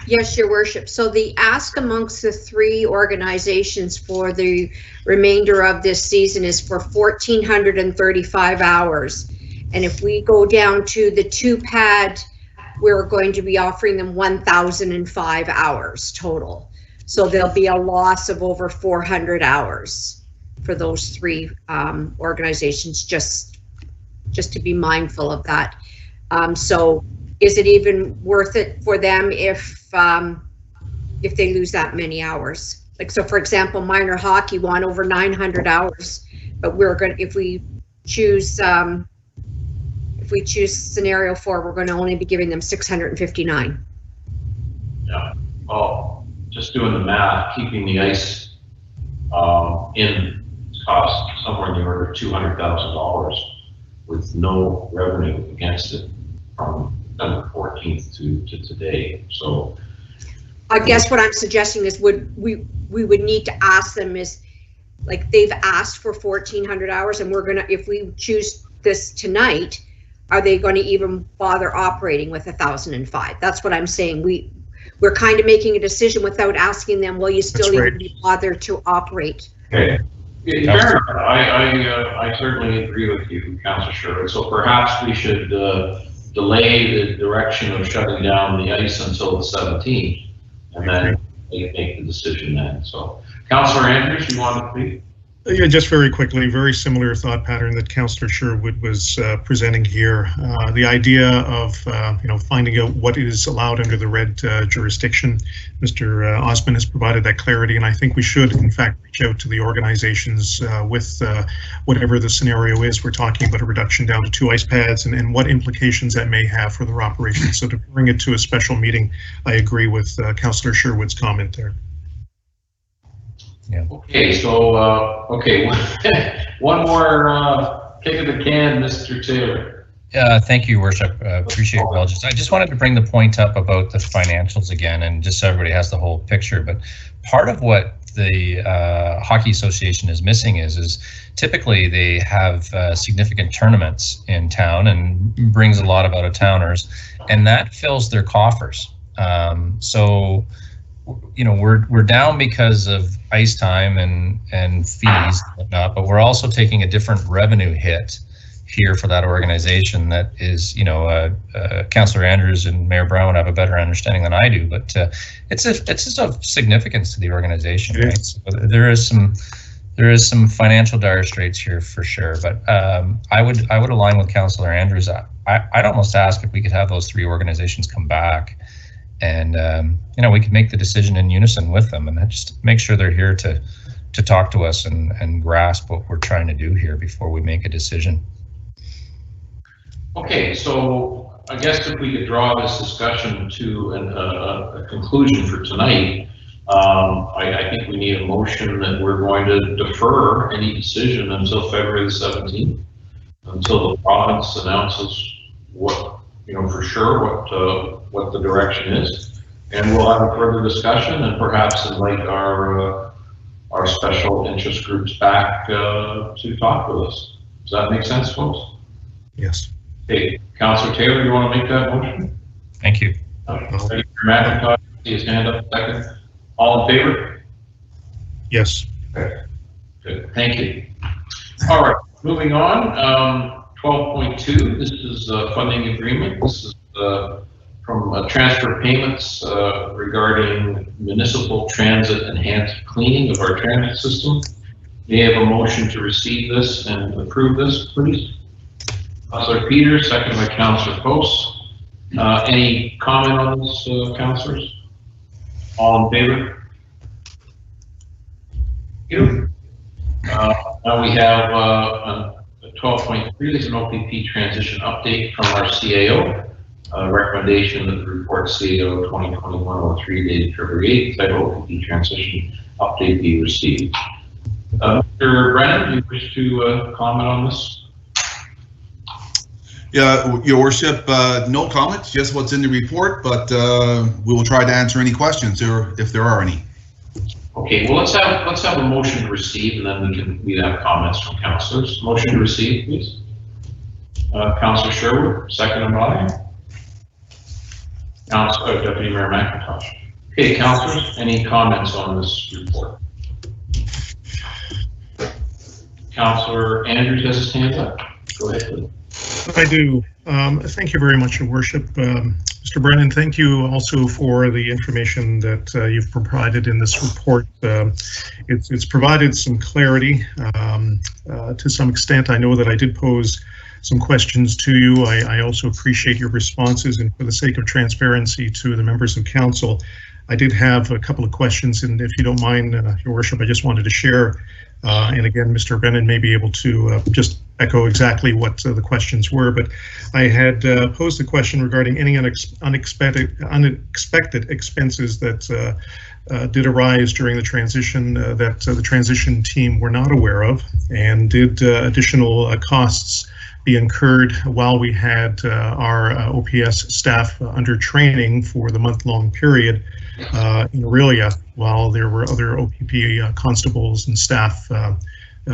Yes, Your Worship. So the ask amongst the three organizations for the remainder of this season is for 1,435 hours. And if we go down to the 2-pad, we're going to be offering them 1,005 hours total. So there'll be a loss of over 400 hours for those three organizations, just to be mindful of that. So is it even worth it for them if they lose that many hours? Like, so for example, minor hockey want over 900 hours, but we're going to, if we choose scenario 4, we're going to only be giving them 659. Yeah. Oh, just doing the math, keeping the ice in cost somewhere in the order of $200,000 with no revenue against it from November 14th to today. So I guess what I'm suggesting is we would need to ask them is, like, they've asked for 1,400 hours, and we're gonna, if we choose this tonight, are they going to even bother operating with 1,005? That's what I'm saying. We're kind of making a decision without asking them, will you still even be bothered to operate? Okay. Yeah, I certainly agree with you, Councillor Sherwood. So perhaps we should delay the direction of shutting down the ice until the 17th, and then make the decision then. So, Councillor Andrews, you want to speak? Yeah, just very quickly, very similar thought pattern that Councillor Sherwood was presenting here. The idea of finding out what is allowed under the red jurisdiction. Mr. Osmond has provided that clarity, and I think we should, in fact, reach out to the organizations with whatever the scenario is. We're talking about a reduction down to 2 ice pads and what implications that may have for their operations. So to bring it to a special meeting, I agree with Councillor Sherwood's comment there. Yeah. Okay, so, one more kick of the can, Mr. Taylor. Thank you, Worship. Appreciate it, well. I just wanted to bring the point up about the financials again, and just so everybody has the whole picture. But part of what the Hockey Association is missing is typically they have significant tournaments in town and brings a lot of out-of-towners, and that fills their coffers. So, we're down because of ice time and fees and whatnot, but we're also taking a different revenue hit here for that organization that is, Councillor Andrews and Mayor Brown have a better understanding than I do, but it's just of significance to the organization, right? So there is some financial dire straits here for sure, but I would align with Councillor Andrews. I'd almost ask if we could have those 3 organizations come back, and we could make the decision in unison with them, and just make sure they're here to talk to us and grasp what we're trying to do here before we make a decision. Okay, so I guess if we could draw this discussion to a conclusion for tonight, I think we need a motion that we're going to defer any decision until February the 17th, until the province announces what, for sure what the direction is, and we'll have a further discussion and perhaps invite our special interest groups back to talk with us. Does that make sense, folks? Yes. Okay, Councillor Taylor, you want to make that motion? Thank you. Senator McIntosh, see his hand up, second. All in favor? Yes. Okay. Good, thank you. All right, moving on. 12.2, this is a funding agreement. This is from transfer payments regarding municipal transit enhanced cleaning of our transit system. May I have a motion to receive this and approve this, please? Councillor Peters, second by Councillor Post. Any comment on this, councillors? All in favor? Thank you. Now we have 12.3 is an OPP transition update from our CAO. Recommendation that the report CO 2021-03 dated February 8th, titled OPP transition update be received. Mr. Brennan, do you wish to comment on this? Yeah, Your Worship, no comments, just what's in the report, but we will try to answer any questions if there are any. Okay, well, let's have a motion to receive, and then we have comments from councillors. Motion to receive, please. Councillor Sherwood, seconded by Deputy Mayor McIntosh. Okay, councillors, any comments on this report? Councillor Andrews has his hand up. Go ahead, please. I do. Thank you very much, Your Worship. Mr. Brennan, thank you also for the information that you've provided in this report. It's provided some clarity to some extent. I know that I did pose some questions to you. I also appreciate your responses, and for the sake of transparency to the members of council, I did have a couple of questions, and if you don't mind, Your Worship, I just wanted to share. And again, Mr. Brennan may be able to just echo exactly what the questions were, but I had posed a question regarding any unexpected expenses that did arise during the transition that the transition team were not aware of, and did additional costs be incurred while we had our OPS staff under training for the month-long period in Aurelia, while there were other OPP constables and staff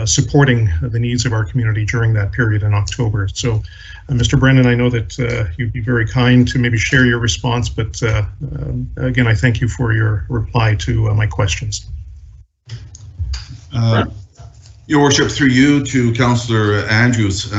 supporting the needs of our community during that period in October. So, Mr. Brennan, I know that you'd be very kind to maybe share your response, but again, I thank you for your reply to my questions. Your Worship, through you to Councillor Andrews,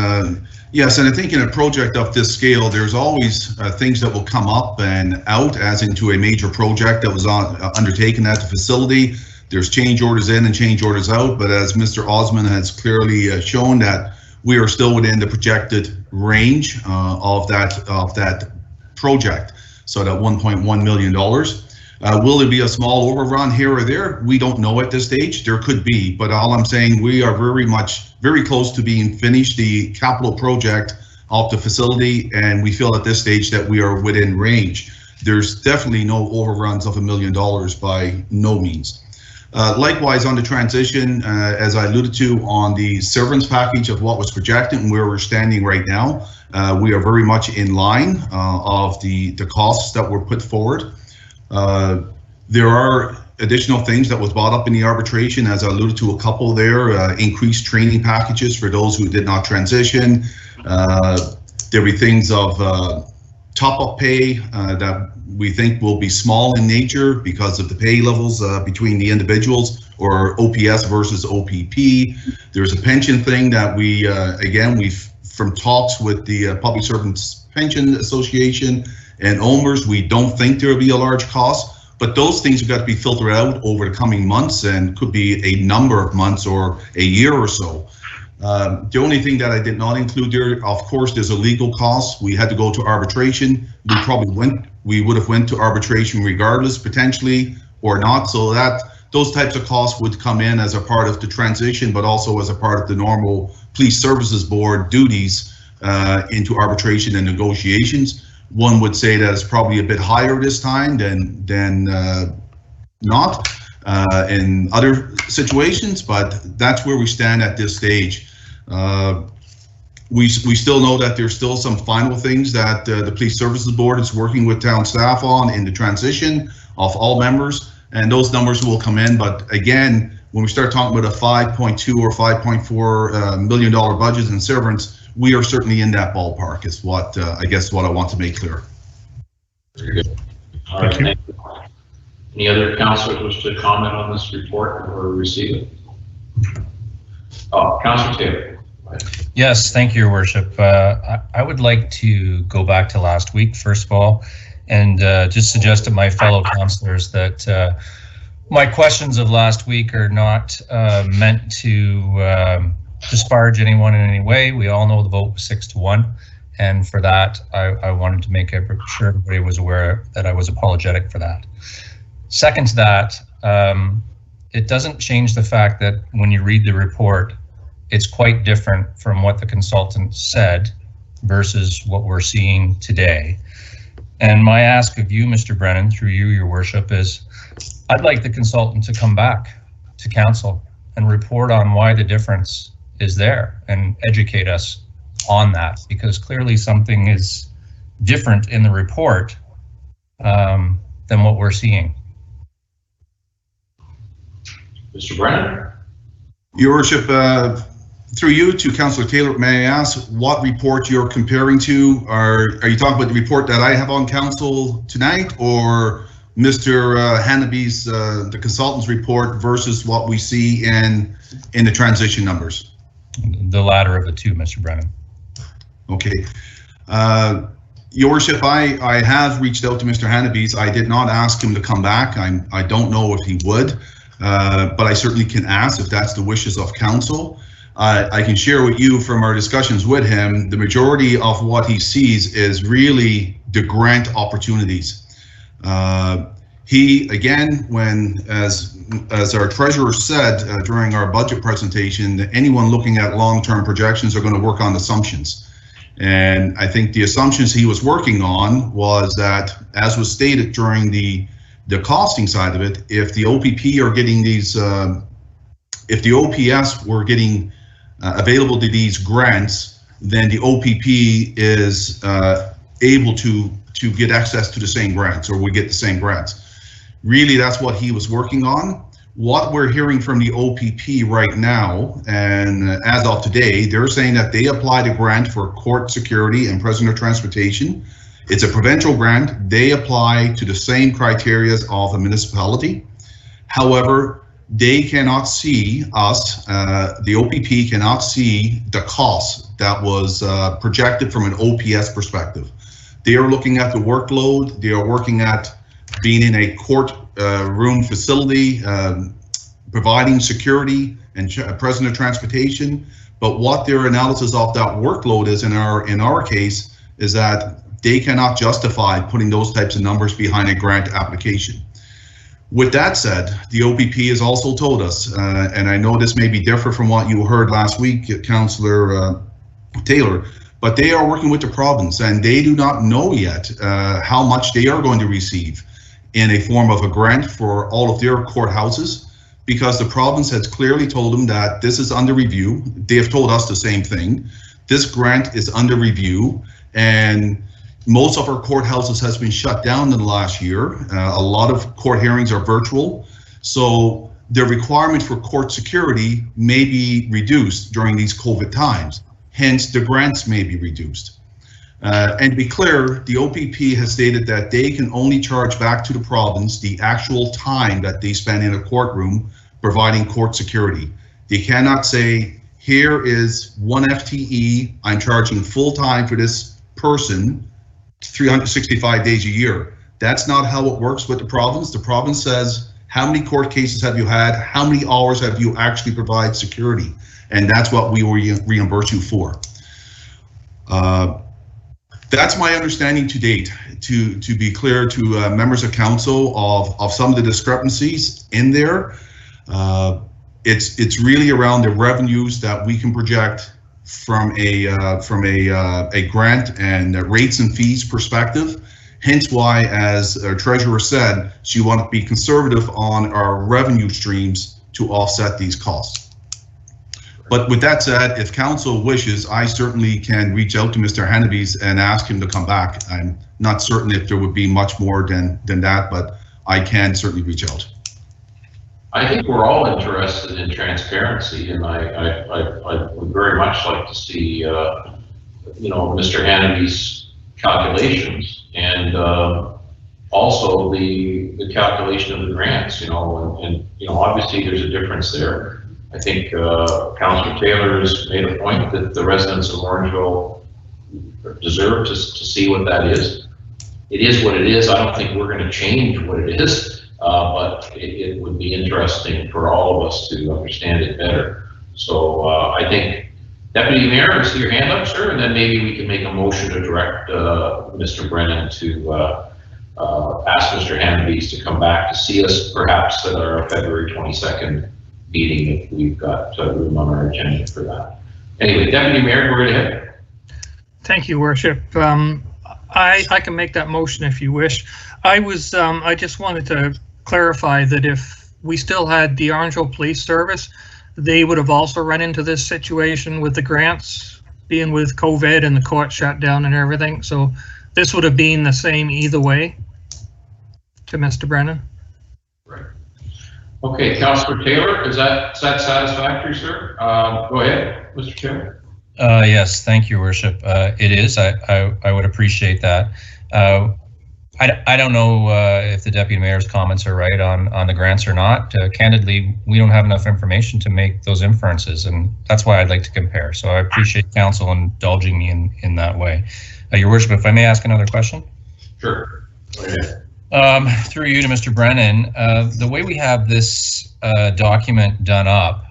yes, and I think in a project of this scale, there's always things that will come up and out, as into a major project that was undertaken at the facility. There's change orders in and change orders out, but as Mr. Osmond has clearly shown, that we are still within the projected range of that project, so that $1.1 million. Will there be a small overrun here or there? We don't know at this stage. There could be, but all I'm saying, we are very close to being finished the capital project of the facility, and we feel at this stage that we are within range. There's definitely no overruns of $1 million by no means. Likewise, on the transition, as I alluded to on the severance package of what was projected and where we're standing right now, we are very much in line of the costs that were put forward. There are additional things that was brought up in the arbitration, as I alluded to a couple there, increased training packages for those who did not transition. There'll be things of top-up pay that we think will be small in nature because of the pay levels between the individuals, or OPS versus OPP. There's a pension thing that we, again, from talks with the Public Servants Pension Association and OMERS, we don't think there will be a large cost, but those things have got to be filtered out over the coming months, and could be a number of months or a year or so. The only thing that I did not include there, of course, there's a legal cost. We had to go to arbitration. We would have went to arbitration regardless, potentially, or not. So that those types of costs would come in as a part of the transition, but also as a part of the normal Police Services Board duties into arbitration and negotiations. One would say that it's probably a bit higher this time than not in other situations, but that's where we stand at this stage. We still know that there's still some final things that the Police Services Board is working with town staff on in the transition of all members, and those numbers will come in. But again, when we start talking about a $5.2 or $5.4 million budget and severance, we are certainly in that ballpark, is what I guess what I want to make clear. Very good. All right, thank you. Any other councillors wish to comment on this report or receive it? Oh, Councillor Taylor. Yes, thank you, Your Worship. I would like to go back to last week, first of all, and just suggest to my fellow councillors that my questions of last week are not meant to disparage anyone in any way. We all know the vote was 6-1, and for that, I wanted to make sure everybody was aware that I was apologetic for that. Second to that, it doesn't change the fact that when you read the report, it's quite different from what the consultant said versus what we're seeing today. And my ask of you, Mr. Brennan, through you, your worship, is I'd like the consultant to come back to council and report on why the difference is there and educate us on that, because clearly something is different in the report than what we're seeing. Mr. Brennan? Your worship, through you to Councillor Taylor, may I ask what report you're comparing to? Are you talking about the report that I have on council tonight, or Mr. Hannaby's, the consultant's report versus what we see in the transition numbers? The latter of the two, Mr. Brennan. Okay. Your worship, I have reached out to Mr. Hannaby's. I did not ask him to come back. I don't know if he would, but I certainly can ask if that's the wishes of council. I can share with you from our discussions with him, the majority of what he sees is really the grant opportunities. He, again, as our treasurer said during our budget presentation, that anyone looking at long-term projections are going to work on assumptions. And I think the assumptions he was working on was that, as was stated during the costing side of it, if the OPP are getting these, if the OPS were getting available to these grants, then the OPP is able to get access to the same grants, or we get the same grants. Really, that's what he was working on. What we're hearing from the OPP right now, and as of today, they're saying that they applied a grant for court security and prisoner transportation. It's a provincial grant. They apply to the same criteria of a municipality. However, they cannot see us, the OPP cannot see the cost that was projected from an OPS perspective. They are looking at the workload. They are working at being in a court room facility, providing security and prisoner transportation. But what their analysis of that workload is in our case is that they cannot justify putting those types of numbers behind a grant application. With that said, the OPP has also told us, and I know this may be different from what you heard last week, Councillor Taylor, but they are working with the province and they do not know yet how much they are going to receive in a form of a grant for all of their courthouses, because the province has clearly told them that this is under review. They have told us the same thing. This grant is under review, and most of our courthouses has been shut down in the last year. A lot of court hearings are virtual, so the requirement for court security may be reduced during these COVID times. Hence, the grants may be reduced. And to be clear, the OPP has stated that they can only charge back to the province the actual time that they spend in a courtroom providing court security. They cannot say, here is 1 FTE, I'm charging full time for this person 365 days a year. That's not how it works with the province. The province says, how many court cases have you had? How many hours have you actually provided security? And that's what we will reimburse you for. That's my understanding to date. To be clear to members of council of some of the discrepancies in there, it's really around the revenues that we can project from a grant and rates and fees perspective. Hence why, as our treasurer said, she wanted to be conservative on our revenue streams to offset these costs. But with that said, if council wishes, I certainly can reach out to Mr. Hannaby's and ask him to come back. I'm not certain if there would be much more than that, but I can certainly reach out. I think we're all interested in transparency, and I would very much like to see, Mr. Hannaby's calculations, and also the calculation of the grants, and obviously there's a difference there. I think Councillor Taylor has made a point that the residents of Orangeville deserve to see what that is. It is what it is. I don't think we're going to change what it is, but it would be interesting for all of us to understand it better. So I think, Deputy Mayor, I see your hand up, sir, and then maybe we can make a motion to direct Mr. Brennan to ask Mr. Hannaby's to come back to see us, perhaps at our February 22nd meeting, if we've got room on our agenda for that. Anyway, Deputy Mayor, go right ahead. Thank you, Worship. I can make that motion if you wish. I just wanted to clarify that if we still had the Orangeville Police Service, they would have also run into this situation with the grants being with COVID and the court shut down and everything. So this would have been the same either way to Mr. Brennan. Right. Okay, Councillor Taylor, is that satisfactory, sir? Go ahead, Mr. Taylor. Yes, thank you, Worship. It is. I would appreciate that. I don't know if the Deputy Mayor's comments are right on the grants or not. Candidly, we don't have enough information to make those inferences, and that's why I'd like to compare. So I appreciate Council indulging me in that way. Your Worship, if I may ask another question? Sure. Go ahead. Through you to Mr. Brennan, the way we have this document done up,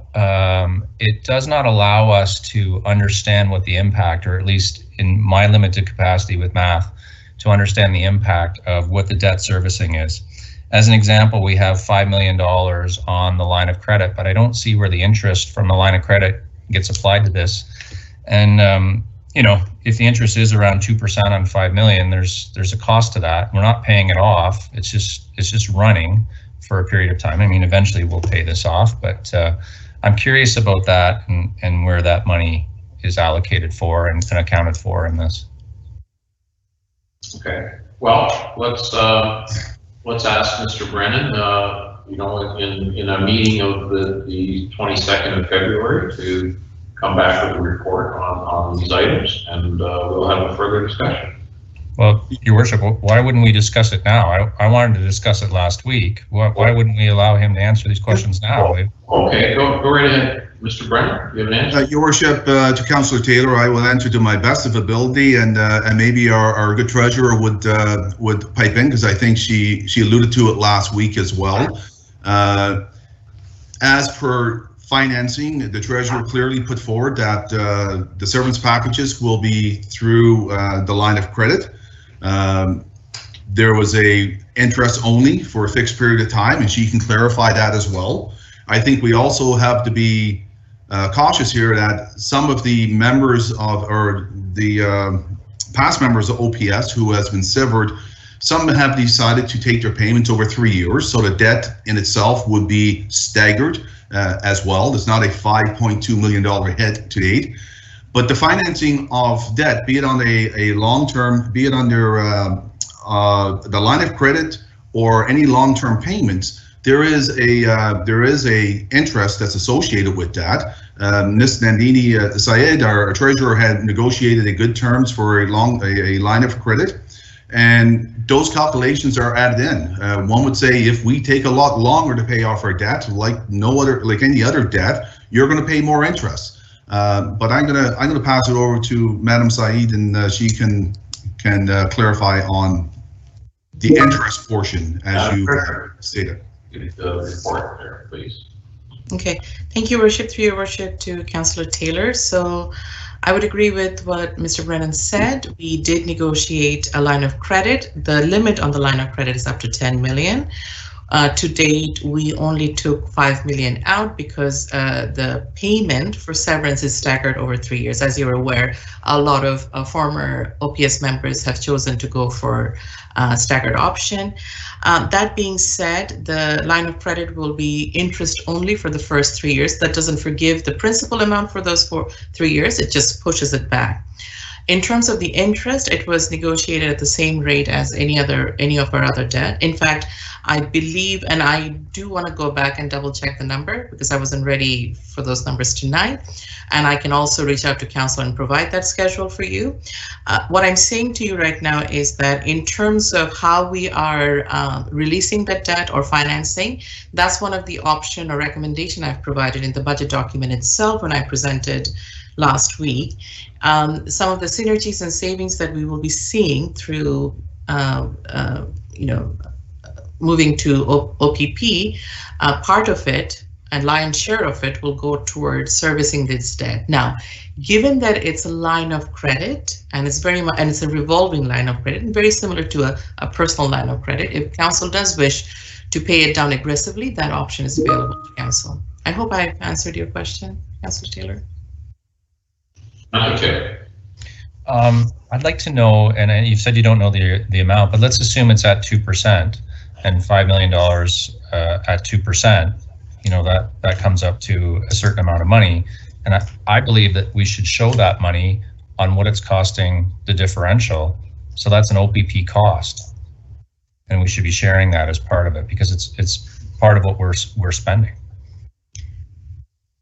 it does not allow us to understand what the impact, or at least in my limited capacity with math, to understand the impact of what the debt servicing is. As an example, we have $5 million on the line of credit, but I don't see where the interest from the line of credit gets applied to this. And you know, if the interest is around 2% on 5 million, there's a cost to that. We're not paying it off. It's just running for a period of time. I mean, eventually we'll pay this off, but I'm curious about that and where that money is allocated for and accounted for in this. Okay. Well, let's ask Mr. Brennan. You know, in a meeting of the 22nd of February to come back with a report on these items, and we'll have a further discussion. Well, Your Worship, why wouldn't we discuss it now? I wanted to discuss it last week. Why wouldn't we allow him to answer these questions now? Okay, go right ahead. Mr. Brennan, you have an answer? Your Worship, to Councillor Taylor, I will answer to my best of ability, and maybe our good treasurer would pipe in, because I think she alluded to it last week as well. As per financing, the treasurer clearly put forward that the severance packages will be through the line of credit. There was a interest only for a fixed period of time, and she can clarify that as well. I think we also have to be cautious here that some of the members of, or the past members of OPS who has been severed, some have decided to take their payments over 3 years, so the debt in itself would be staggered as well. There's not a $5.2 million hit to date, but the financing of debt, be it on a long-term, be it under the line of credit or any long-term payments, there is a interest that's associated with that. Ms. Nandini Syed, our treasurer, had negotiated a good terms for a line of credit, and those calculations are added in. One would say if we take a lot longer to pay off our debt, like any other debt, you're going to pay more interest. But I'm gonna pass it over to Madam Syed, and she can clarify on the interest portion as you stated. The report there, please. Okay, thank you, Worship. Through your Worship to Councillor Taylor. So I would agree with what Mr. Brennan said. We did negotiate a line of credit. The limit on the line of credit is up to 10 million. To date, we only took 5 million out because the payment for severance is staggered over 3 years. As you're aware, a lot of former OPS members have chosen to go for staggered option. That being said, the line of credit will be interest only for the first 3 years. That doesn't forgive the principal amount for those 3 years, it just pushes it back. In terms of the interest, it was negotiated at the same rate as any of our other debt. In fact, I believe, and I do want to go back and double check the number because I wasn't ready for those numbers tonight. And I can also reach out to council and provide that schedule for you. What I'm saying to you right now is that in terms of how we are releasing that debt or financing, that's one of the option or recommendation I've provided in the budget document itself when I presented last week. Some of the synergies and savings that we will be seeing through, moving to OPP, part of it and lion's share of it will go towards servicing this debt. Now, given that it's a line of credit and it's it's a revolving line of credit, and very similar to a personal line of credit, if council does wish to pay it down aggressively, that option is available to council. I hope I've answered your question, Councillor Taylor. Okay. I'd like to know, and you said you don't know the amount, but let's assume it's at 2% and $5 million at 2%. You know, that comes up to a certain amount of money. And I believe that we should show that money on what it's costing the differential. So that's an OPP cost. And we should be sharing that as part of it because it's part of what we're spending.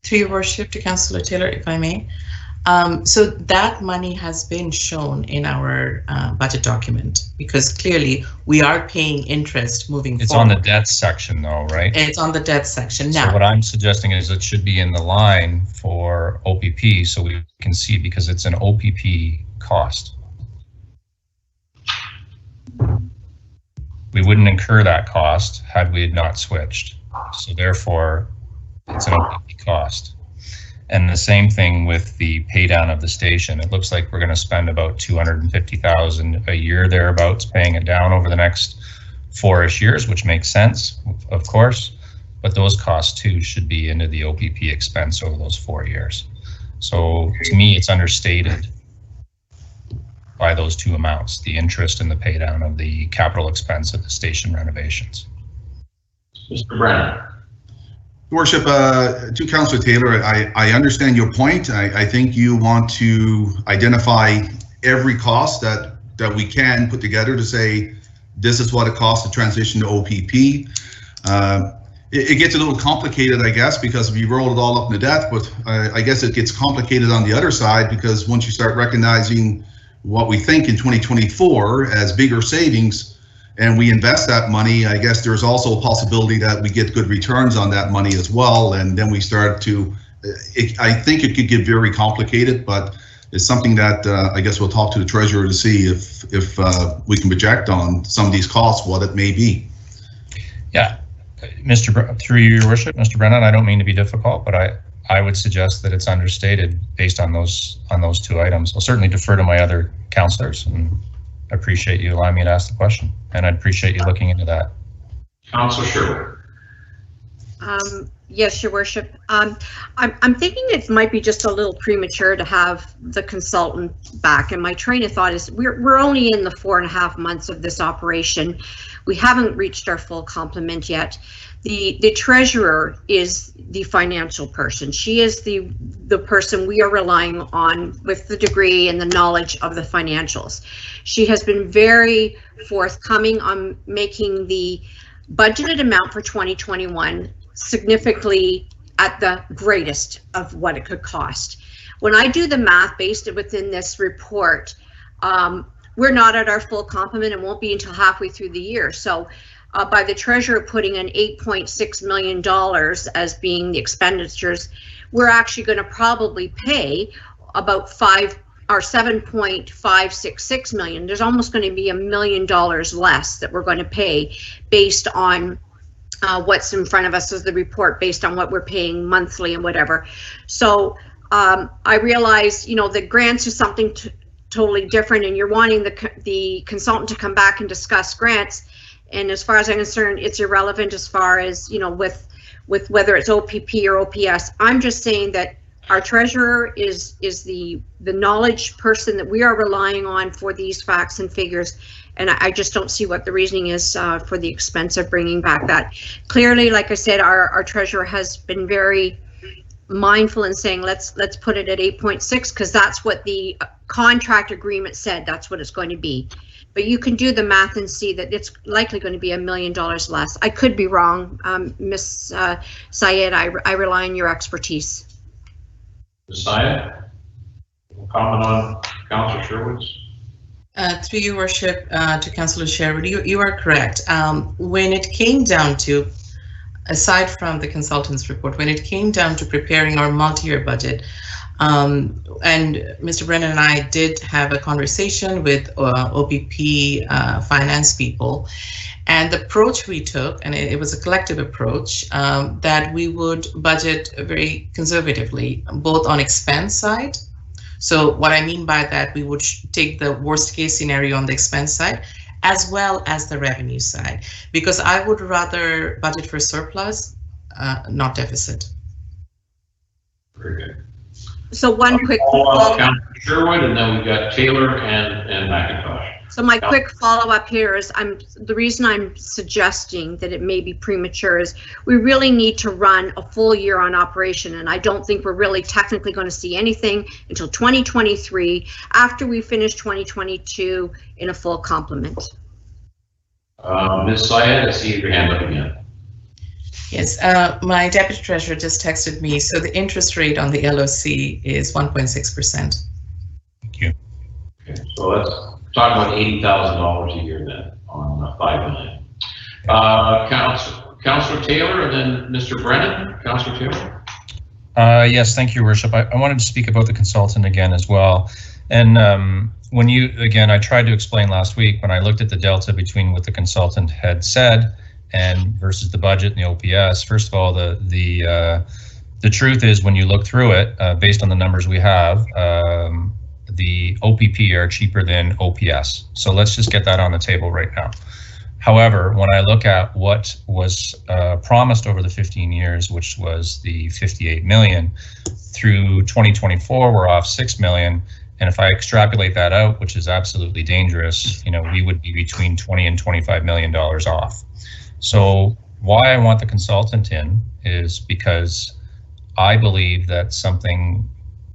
Through your worship to Councillor Taylor, if I may. So that money has been shown in our budget document because clearly we are paying interest moving It's forward. on the debt section though, right? It's on the debt section now. So what I'm suggesting is it should be in the line for OPP so we can see because it's an OPP cost. We wouldn't incur that cost had we not switched. So therefore, it's an OPP cost. And the same thing with the pay down of the station. It looks like we're going to spend about $250,000 a year thereabouts paying it down over the next 4-ish years, which makes sense, of course. But those costs too should be into the OPP expense over those 4 years. So to me, it's understated by those two amounts, the interest and the pay down of the capital expense of the station renovations. Mr. Brennan. Worship, to Councillor Taylor, I understand your point. I think you want to identify every cost that we can put together to say, this is what it costs to transition to OPP. It gets a little complicated, I guess, because if you roll it all up in the debt, but I guess it gets complicated on the other side because once you start recognizing what we think in 2024 as bigger savings, and we invest that money, I guess there's also a possibility that we get good returns on that money as well. And then we start to, I think it could get very complicated, but it's something that I guess we'll talk to the treasurer to see if we can project on some of these costs, what it may be. Yeah, through your worship, Mr. Brennan, I don't mean to be difficult, but I would suggest that it's understated based on those two items. I'll certainly defer to my other councillors and I appreciate you allowing me to ask the question, and I'd appreciate you looking into that. Councillor Sherwood. Yes, Your Worship. I'm thinking it might be just a little premature to have the consultant back, and my train of thought is we're only in the 4.5 months of this operation. We haven't reached our full complement yet. The treasurer is the financial person. She is the person we are relying on with the degree and the knowledge of the financials. She has been very forthcoming on making the budgeted amount for 2021 significantly at the greatest of what it could cost. When I do the math based within this report, we're not at our full complement and won't be until halfway through the year. So by the treasurer putting in $8.6 million as being the expenditures, we're actually going to probably pay about $7.566 million. There's almost going to be $1 million less that we're going to pay based on what's in front of us as the report, based on what we're paying monthly and whatever. So I realize, you know, the grants is something totally different, and you're wanting the consultant to come back and discuss grants. And as far as I'm concerned, it's irrelevant as far as, you know, with whether it's OPP or OPS. I'm just saying that our treasurer is the knowledge person that we are relying on for these facts and figures. And I just don't see what the reasoning is for the expense of bringing back that. Clearly, like I said, our treasurer has been very mindful in saying let's put it at 8.6 because that's what the contract agreement said. That's what it's going to be. But you can do the math and see that it's likely going to be $1 million less. I could be wrong, Ms. Syed. I rely on your expertise. Ms. Syed, comment on Councillor Sherwood's? Through your worship to Councillor Sherwood, you are correct. When it came down to, aside from the consultant's report, when it came down to preparing our multi-year budget, and Mr. Brennan and I did have a conversation with OPP finance people, and the approach we took, and it was a collective approach, that we would budget very conservatively, both on expense side. So what I mean by that, we would take the worst case scenario on the expense side, as well as the revenue side, because I would rather budget for surplus, not deficit. Very good. So one quick follow-up, Councillor Sherwood, and then we've got Taylor and McIntosh. So my quick follow-up here is the reason I'm suggesting that it may be premature is we really need to run a full year on operation, and I don't think we're really technically going to see anything until 2023 after we finish 2022 in a full complement. Ms. Syed, I see your hand up again. Yes, my deputy treasurer just texted me. So the interest rate on the LOC is 1.6%. Thank you. Okay, so let's talk about $80,000 a year then on $5 million. Councillor Taylor and then Mr. Brennan. Councillor Taylor. Yes, thank you, Worship. I wanted to speak about the consultant again as well. And when you, again, I tried to explain last week when I looked at the delta between what the consultant had said and versus the budget and the OPS. First of all, the truth is when you look through it, based on the numbers we have, the OPP are cheaper than OPS. So let's just get that on the table right now. However, when I look at what was promised over the 15 years, which was the 58 million, through 2024, we're off 6 million. And if I extrapolate that out, which is absolutely dangerous, you know, we would be between 20 and $25 million off. So why I want the consultant in is because I believe that something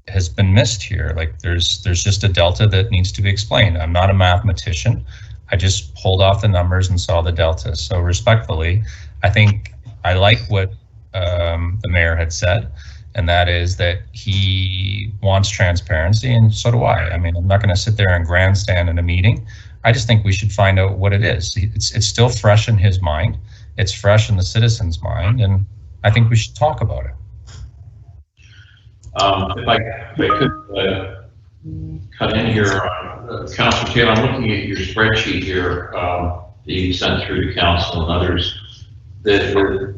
has been missed here. Like there's just a delta that needs to be explained. I'm not a mathematician. I just pulled off the numbers and saw the delta. So respectfully, I think I like what the mayor had said, and that is that he wants transparency, and so do I. I mean, I'm not going to sit there and grandstand in a meeting. I just think we should find out what it is. It's still fresh in his mind. It's fresh in the citizens' mind, and I think we should talk about it. If I could cut in here, Councillor Taylor, I'm looking at your spreadsheet here that you sent through to council and others. The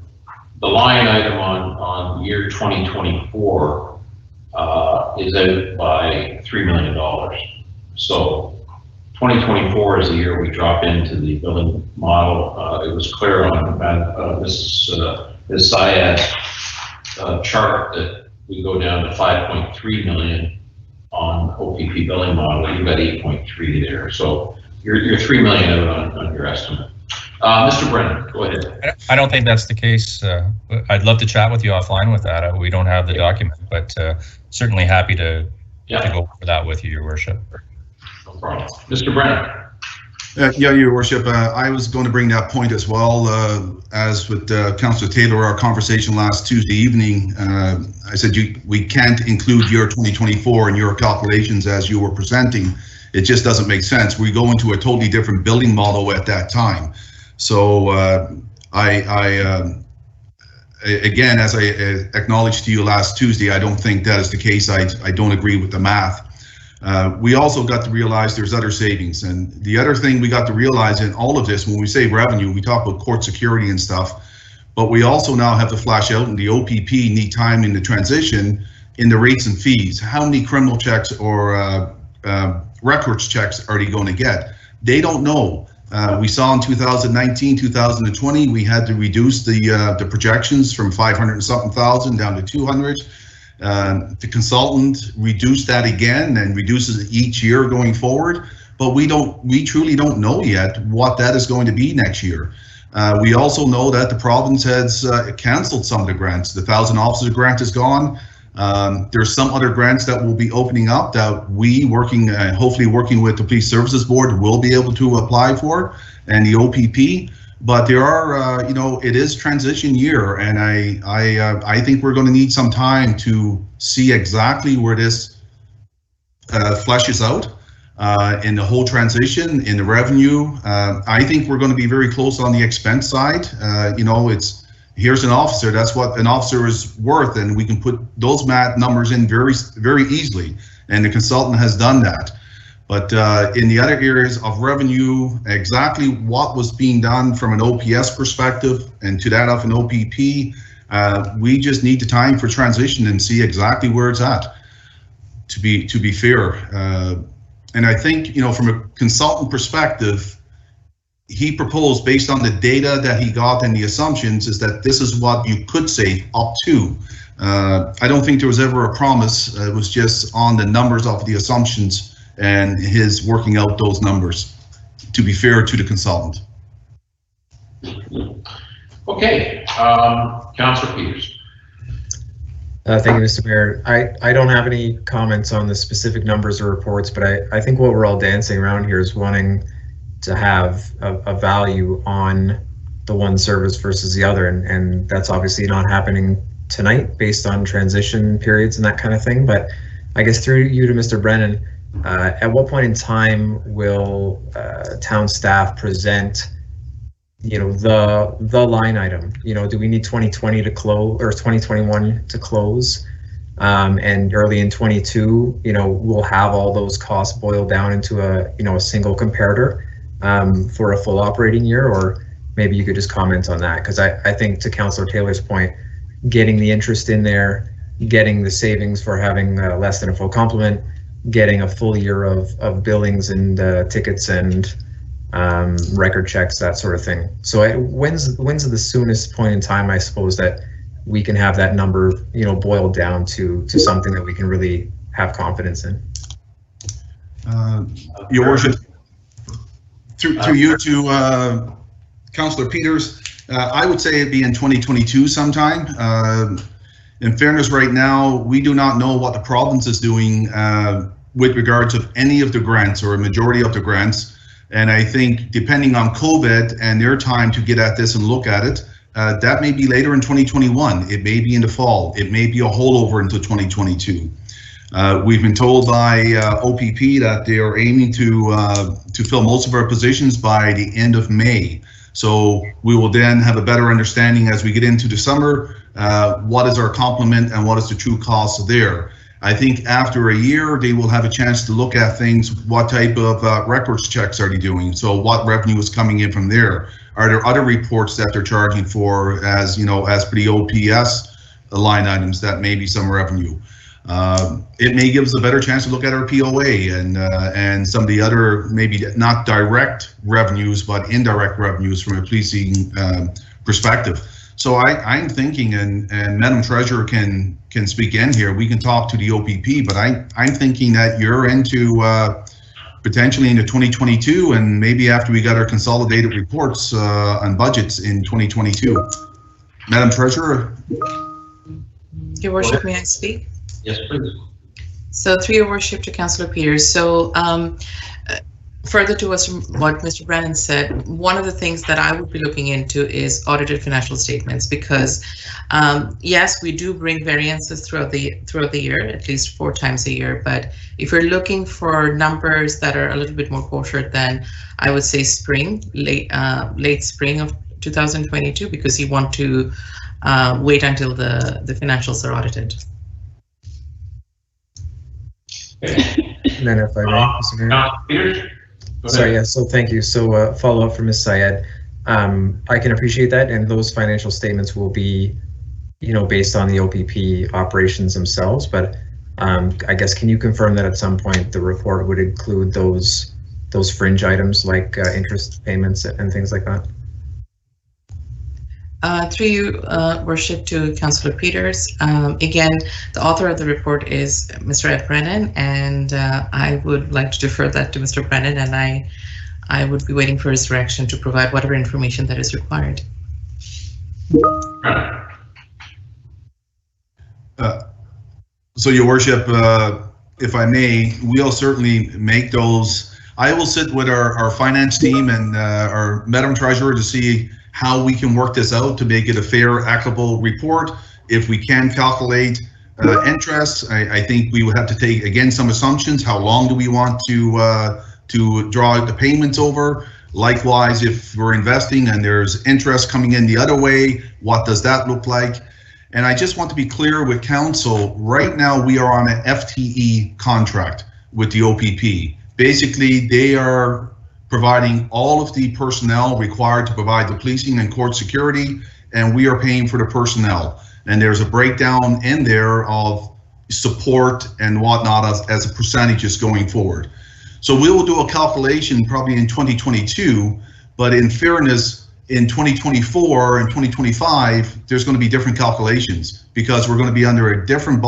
line item on year 2024 is out by $3 million. So 2024 is the year we drop into the billing model. It was clear on Ms. Syed's chart that we go down to 5.3 million on OPP billing model. You've got 8.3 there. So you're 3 million out on your estimate. Mr. Brennan, go ahead. I don't think that's the case. I'd love to chat with you offline with that. We don't have the document, but certainly happy to go over that with you, Your Worship. No problem. Mr. Brennan. Yeah, Your Worship, I was going to bring that point as well. As with Councillor Taylor, our conversation last Tuesday evening, I said we can't include year 2024 in your calculations as you were presenting. It just doesn't make sense. We go into a totally different billing model at that time. So again, as I acknowledged to you last Tuesday, I don't think that is the case. I don't agree with the math. We also got to realize there's other savings. And the other thing we got to realize in all of this, when we say revenue, we talk about court security and stuff, but we also now have to flash out in the OPP need time in the transition in the rates and fees. How many criminal checks or records checks are they going to get? They don't know. We saw in 2019, 2020, we had to reduce the projections from 500 and something thousand down to 200. The consultant reduced that again and reduces it each year going forward, but we truly don't know yet what that is going to be next year. We also know that the province has canceled some of the grants. The 1,000 officer grant is gone. There's some other grants that will be opening up that we hopefully working with the Police Services Board will be able to apply for, and the OPP. But there are, it is transition year, and I think we're going to need some time to see exactly where this fleshes out in the whole transition, in the revenue. I think we're going to be very close on the expense side. Here's an officer, that's what an officer is worth, and we can put those math numbers in very, very easily, and the consultant has done that. But in the other areas of revenue, exactly what was being done from an OPS perspective and to that of an OPP, we just need the time for transition and see exactly where it's at, to be fair. And I think, from a consultant perspective, he proposed, based on the data that he got and the assumptions, is that this is what you could save up to. I don't think there was ever a promise. It was just on the numbers of the assumptions and his working out those numbers, to be fair to the consultant. Okay, Councillor Peters. Thank you, Mr. Mayor. I don't have any comments on the specific numbers or reports, but I think what we're all dancing around here is wanting to have a value on the one service versus the other, and that's obviously not happening tonight based on transition periods and that kind of thing. But I guess through you to Mr. Brennan, at what point in time will town staff present, you know, the line item? You know, do we need 2020 to close or 2021 to close? And early in 22, you know, we'll have all those costs boiled down into a single comparator for a full operating year, or maybe you could just comment on that, because I think to Councillor Taylor's point, getting the interest in there, getting the savings for having less than a full complement, getting a full year of billings and tickets and record checks, that sort of thing. So when's the soonest point in time, I suppose, that we can have that number, you know, boiled down to something that we can really have confidence in? Your Worship, through you to Councillor Peters, I would say it'd be in 2022 sometime. In fairness, right now, we do not know what the province is doing with regards of any of the grants or a majority of the grants. And I think depending on COVID and their time to get at this and look at it, that may be later in 2021. It may be in the fall. It may be a holdover into 2022. We've been told by OPP that they are aiming to fill most of our positions by the end of May. So we will then have a better understanding as we get into the summer, what is our complement and what is the true cost there. I think after a year, they will have a chance to look at things. What type of records checks are they doing? So what revenue is coming in from there? Are there other reports that they're charging for, as you know, as per the OPS line items, that may be some revenue? It may give us a better chance to look at our POA and some of the other, maybe not direct revenues, but indirect revenues from a policing perspective. So I'm thinking, and Madam Treasurer can speak in here, we can talk to the OPP, but I'm thinking that you're into potentially into 2022, and maybe after we got our consolidated reports on budgets in 2022. Madam Treasurer. Your Worship, may I speak? Yes, please. So through your Worship to Councillor Peters. So further to what Mr. Brennan said, one of the things that I would be looking into is audited financial statements, because yes, we do bring variances throughout the year, at least 4 times a year. But if you're looking for numbers that are a little bit more kosher, then I would say late spring of 2022, because you want to wait until the financials are audited. And then if I may, Mr. Mayor. Sorry, yeah, so thank you. So follow up from Ms. Syed. I can appreciate that, and those financial statements will be, you know, based on the OPP operations themselves, but I guess, can you confirm that at some point the report would include those fringe items like interest payments and things like that? Through you, Worship, to Councillor Peters. Again, the author of the report is Mr. Ed Brennan, and I would like to defer that to Mr. Brennan, and I would be waiting for his direction to provide whatever information that is required. So, Your Worship, if I may, we'll certainly make those. I will sit with our finance team and our Madam Treasurer to see how we can work this out to make it a fair, equitable report. If we can calculate interest, I think we would have to take, again, some assumptions. How long do we want to draw out the payments over? Likewise, if we're investing and there's interest coming in the other way, what does that look like? And I just want to be clear with council, right now we are on an FTE contract with the OPP. Basically, they are providing all of the personnel required to provide the policing and court security, and we are paying for the personnel. And there's a breakdown in there of support and whatnot as a percentages going forward. So we will do a calculation probably in 2022, but in fairness, in 2024 and 2025, there's going to be different calculations. because we're going to be under a different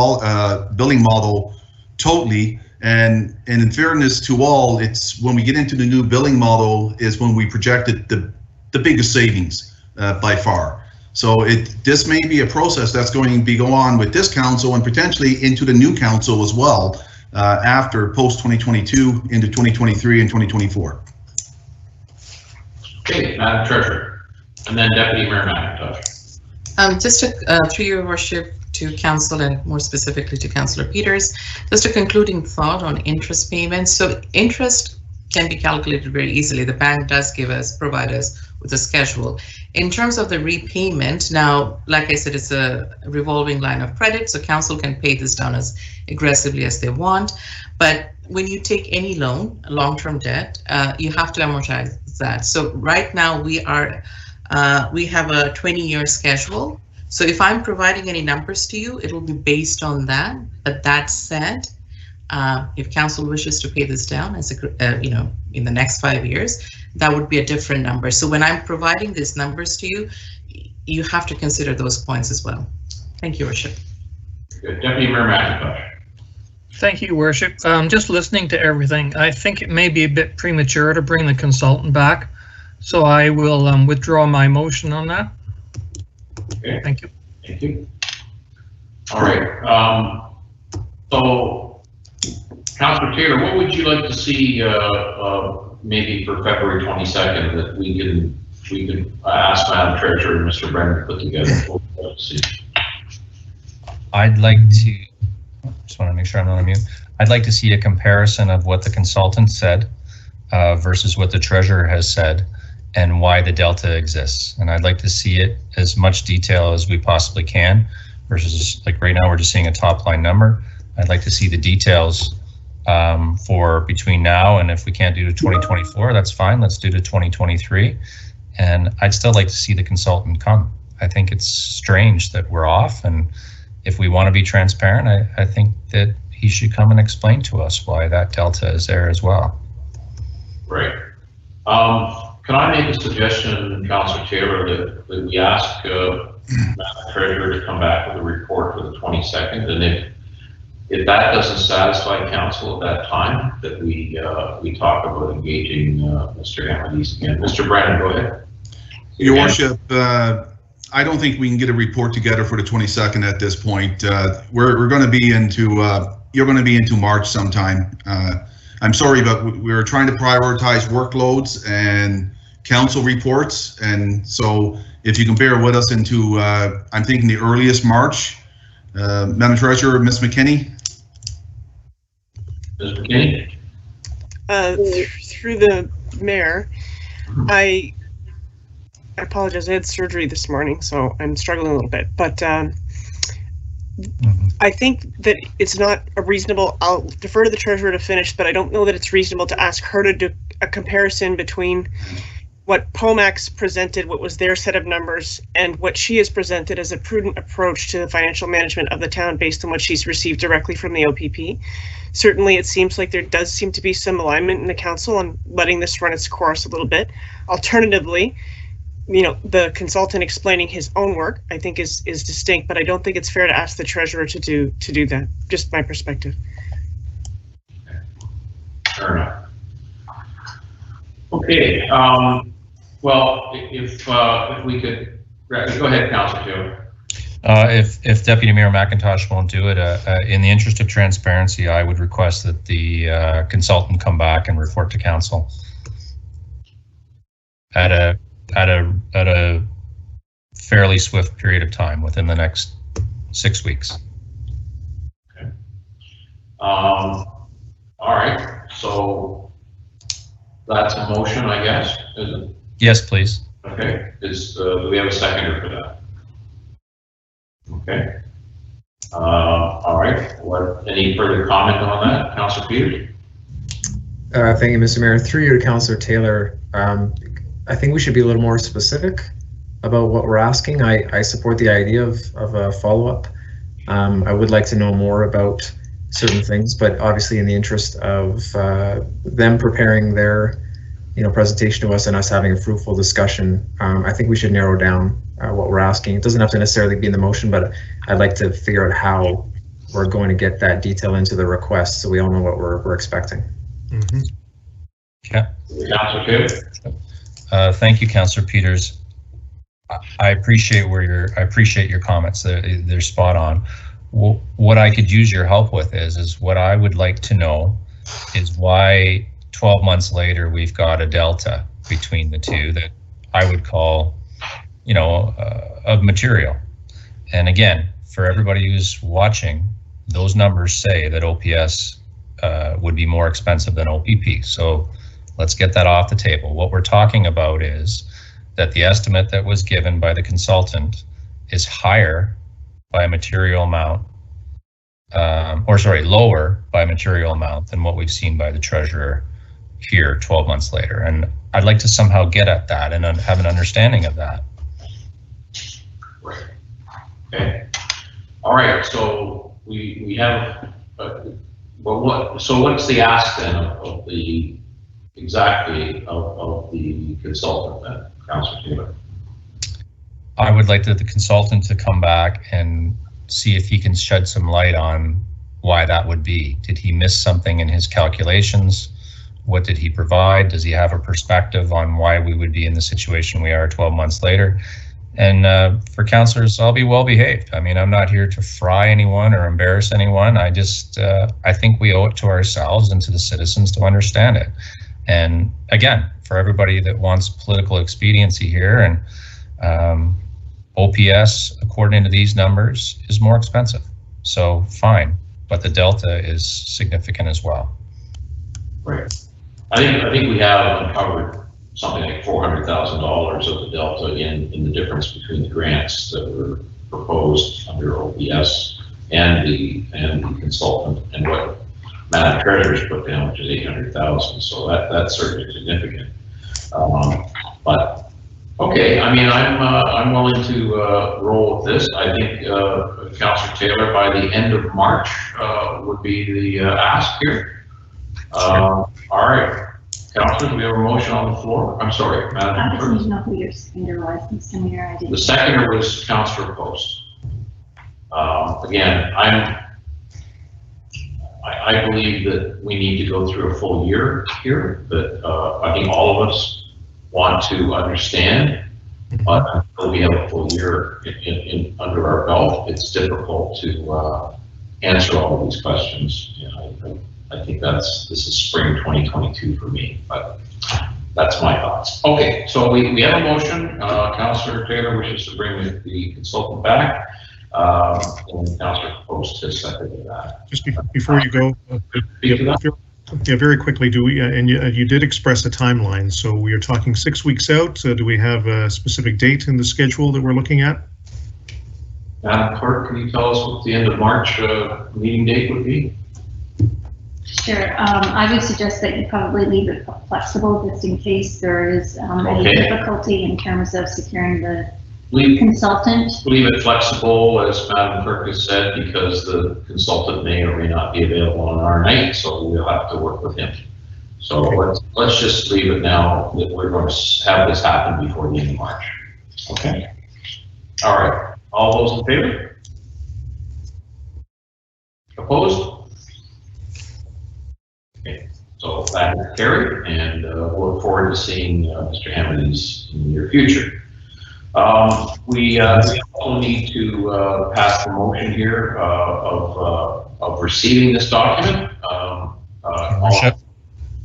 billing model totally. And in fairness to all, it's when we get into the new billing model is when we projected the biggest savings by far. So this may be a process that's going to go on with this council and potentially into the new council as well after post 2022 into 2023 and 2024. Okay, Madam Treasurer, and then Deputy Mayor McIntosh. Just through your worship to council and more specifically to Councillor Peters, just a concluding thought on interest payments. So interest can be calculated very easily. The bank does provide us with a schedule. In terms of the repayment, now, like I said, it's a revolving line of credit, so council can pay this down as aggressively as they want. But when you take any loan, long-term debt, you have to amortize that. So right now we have a 20-year schedule. So if I'm providing any numbers to you, it will be based on that. But that said, if council wishes to pay this down as in the next 5 years, that would be a different number. So when I'm providing these numbers to you, you have to consider those points as well. Thank you, Worship. Good. Deputy Mayor McIntosh. Thank you, Worship. Just listening to everything, I think it may be a bit premature to bring the consultant back, so I will withdraw my motion on that. Okay. Thank you. Thank you. All right. So, Councillor Taylor, what would you like to see maybe for February 22nd that we can ask Madam Treasurer and Mr. Brennan to put together? I'd like to, just want to make sure I'm not on mute. I'd like to see a comparison of what the consultant said versus what the treasurer has said and why the delta exists. And I'd like to see it as much detail as we possibly can versus, like, right now we're just seeing a top line number. I'd like to see the details for between now and if we can't do to 2024, that's fine. Let's do to 2023. And I'd still like to see the consultant come. I think it's strange that we're off, and if we want to be transparent, I think that he should come and explain to us why that delta is there as well. Right. Can I make a suggestion, Councillor Taylor, that we ask Madam Treasurer to come back with a report for the 22nd, and if that doesn't satisfy council at that time, that we talk about engaging Mr. Amadis again. Mr. Brennan, go ahead. Your Worship, I don't think we can get a report together for the 22nd at this point. We're going to be into you're going to be into March sometime. I'm sorry, but we're trying to prioritize workloads and council reports, and so if you can bear with us into I'm thinking the earliest March. Madam Treasurer, Ms. McKinney. Ms. McKinney. Through the mayor, I apologize. I had surgery this morning, so I'm struggling a little bit. But I think that it's not a reasonable. I'll defer to the treasurer to finish, but I don't know that it's reasonable to ask her to do a comparison between what POMAX presented, what was their set of numbers, and what she has presented as a prudent approach to the financial management of the town based on what she's received directly from the OPP. Certainly, it seems like there does seem to be some alignment in the council on letting this run its course a little bit. Alternatively, the consultant explaining his own work, I think is distinct, but I don't think it's fair to ask the treasurer to do that. Just my perspective. Fair enough. Okay. Well, if we could go ahead, Councillor Taylor. If Deputy Mayor McIntosh won't do it, in the interest of transparency, I would request that the consultant come back and report to council at a fairly swift period of time within the next 6 weeks. Okay. All right. So that's a motion, I guess, is it? Yes, please. Okay. Do we have a seconder for that? Okay. All right. Any further comment on that, Councillor Peters? Thank you, Mr. Mayor. Through you to Councillor Taylor, I think we should be a little more specific about what we're asking. I support the idea of a follow-up. I would like to know more about certain things, but obviously in the interest of them preparing their presentation to us and us having a fruitful discussion, I think we should narrow down what we're asking. It doesn't have to necessarily be in the motion, but I'd like to figure out how we're going to get that detail into the request so we all know what we're expecting. Mm-hmm. Yeah. Councillor Taylor? Thank you, Councillor Peters. I appreciate your comments. They're spot on. What I could use your help with is what I would like to know is why 12 months later we've got a delta between the two that I would call, of material. And again, for everybody who's watching, those numbers say that OPS would be more expensive than OPP. So let's get that off the table. What we're talking about is that the estimate that was given by the consultant is higher by a material amount, lower by a material amount than what we've seen by the treasurer here 12 months later. And I'd like to somehow get at that and have an understanding of that. Right. Okay. All right. So we have, what's the ask then of the consultant then, Councillor Taylor? I would like the consultant to come back and see if he can shed some light on why that would be. Did he miss something in his calculations? What did he provide? Does he have a perspective on why we would be in the situation we are 12 months later? And for councillors, I'll be well behaved. I mean, I'm not here to fry anyone or embarrass anyone. I just, I think we owe it to ourselves and to the citizens to understand it. And again, for everybody that wants political expediency here, and OPS, according to these numbers, is more expensive. So fine, but the delta is significant as well. Right. I think we have uncovered something like $400,000 of the delta in the difference between the grants that were proposed under OPS and the consultant and what Madam Treasurer's put down, which is $800,000. So that's certainly significant. But okay, I mean, I'm willing to roll with this. I think Councillor Taylor, by the end of March would be the ask here. All right, Councillor, do we have a motion on the floor? I'm sorry, Madam I just Clerk. need to know who your seconder was, Mr. Mayor. I didn't. The seconder was Councillor Post. Again, I believe that we need to go through a full year here, that I think all of us want to understand, but until we have a full year under our belt, it's difficult to answer all of these questions. You know, I think this is spring 2022 for me, but that's my thoughts. Okay, so we have a motion. Councillor Taylor wishes to bring the consultant back. And Councillor Post has seconded that. Just before you go, very quickly, do we, and you did express a timeline, so we are talking 6 weeks out. Do we have a specific date in the schedule that we're looking at? Madam Clerk, can you tell us what the end of March meeting date would be? Sure. I would suggest that you probably leave it flexible just in case there is any difficulty in terms of securing the consultant. Leave it flexible, as Madam Clerk has said, because the consultant may or may not be available on our night, so we'll have to work with him. So let's just leave it now that we're going to have this happen before the end of March. Okay. All right. All those in favor? Opposed? Okay. So that is carried, and we'll look forward to seeing Mr. Hammonds in the near future. We also need to pass the motion here of receiving this document.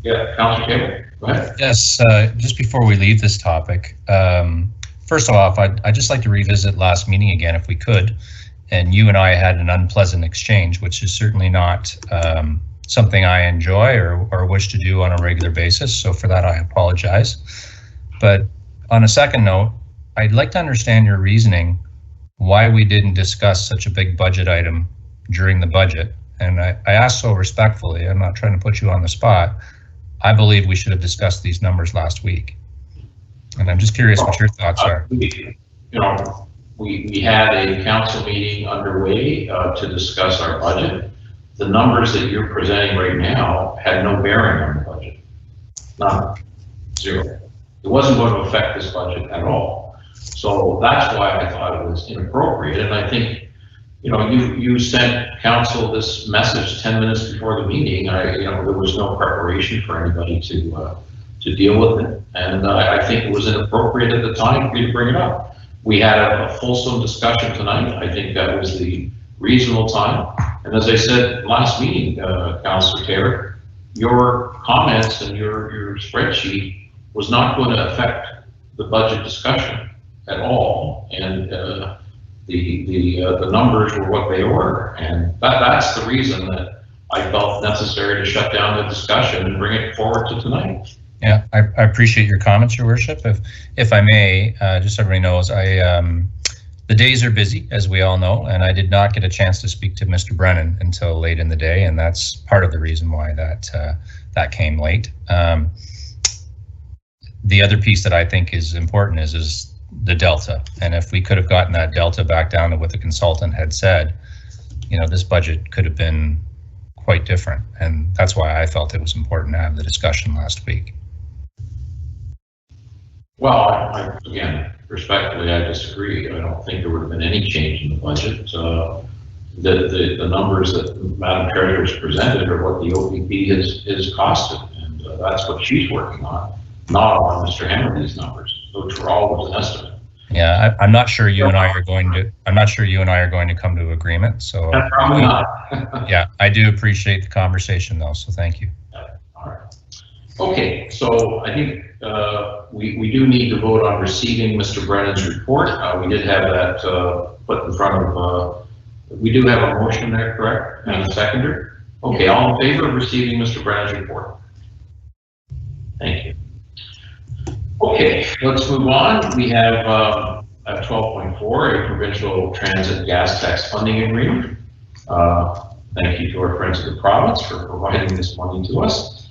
Yeah, Councillor Taylor, go ahead. Yes, just before we leave this topic, first off, I'd just like to revisit last meeting again if we could. And you and I had an unpleasant exchange, which is certainly not something I enjoy or wish to do on a regular basis. So for that, I apologize. But on a second note, I'd like to understand your reasoning why we didn't discuss such a big budget item during the budget. And I ask so respectfully, I'm not trying to put you on the spot. I believe we should have discussed these numbers last week. And I'm just curious what your thoughts are. You know, we had a council meeting underway to discuss our budget. The numbers that you're presenting right now had no bearing on the budget. None. Zero. It wasn't going to affect this budget at all. So that's why I thought it was inappropriate. And I think, you know, you sent council this message 10 minutes before the meeting. There was no preparation for anybody to deal with it. And I think it was inappropriate at the time for you to bring it up. We had a fulsome discussion tonight. I think that was the reasonable time. And as I said last meeting, Councillor Taylor, your comments and your spreadsheet was not going to affect the budget discussion at all. And the numbers were what they were. And that's the reason that I felt necessary to shut down the discussion and bring it forward to tonight. Yeah, I appreciate your comments, Your Worship. If I may, just so everybody knows, the days are busy, as we all know, and I did not get a chance to speak to Mr. Brennan until late in the day, and that's part of the reason why that came late. The other piece that I think is important is the delta, and if we could have gotten that delta back down to what the consultant had said, you know, this budget could have been quite different, and that's why I felt it was important to have the discussion last week. Well, again, respectfully, I disagree. I don't think there would have been any change in the budget. The numbers that Madam Treasurer has presented are what the OPP has costed, and that's what she's working on, not on Mr. Henry's numbers, which were always an estimate. Yeah, I'm not sure you and I are going to. I'm not sure you and I are going to come to agreement. So probably not. Yeah, I do appreciate the conversation, though. So thank you. All right. Okay, so I think we do need to vote on receiving Mr. Brennan's report. We did have that put in front of. We do have a motion there, correct? And a seconder. Okay, all in favor of receiving Mr. Brennan's report? Thank you. Okay, let's move on. We have at 12.4 a provincial transit gas tax funding agreement. Thank you to our friends of the province for providing this money to us.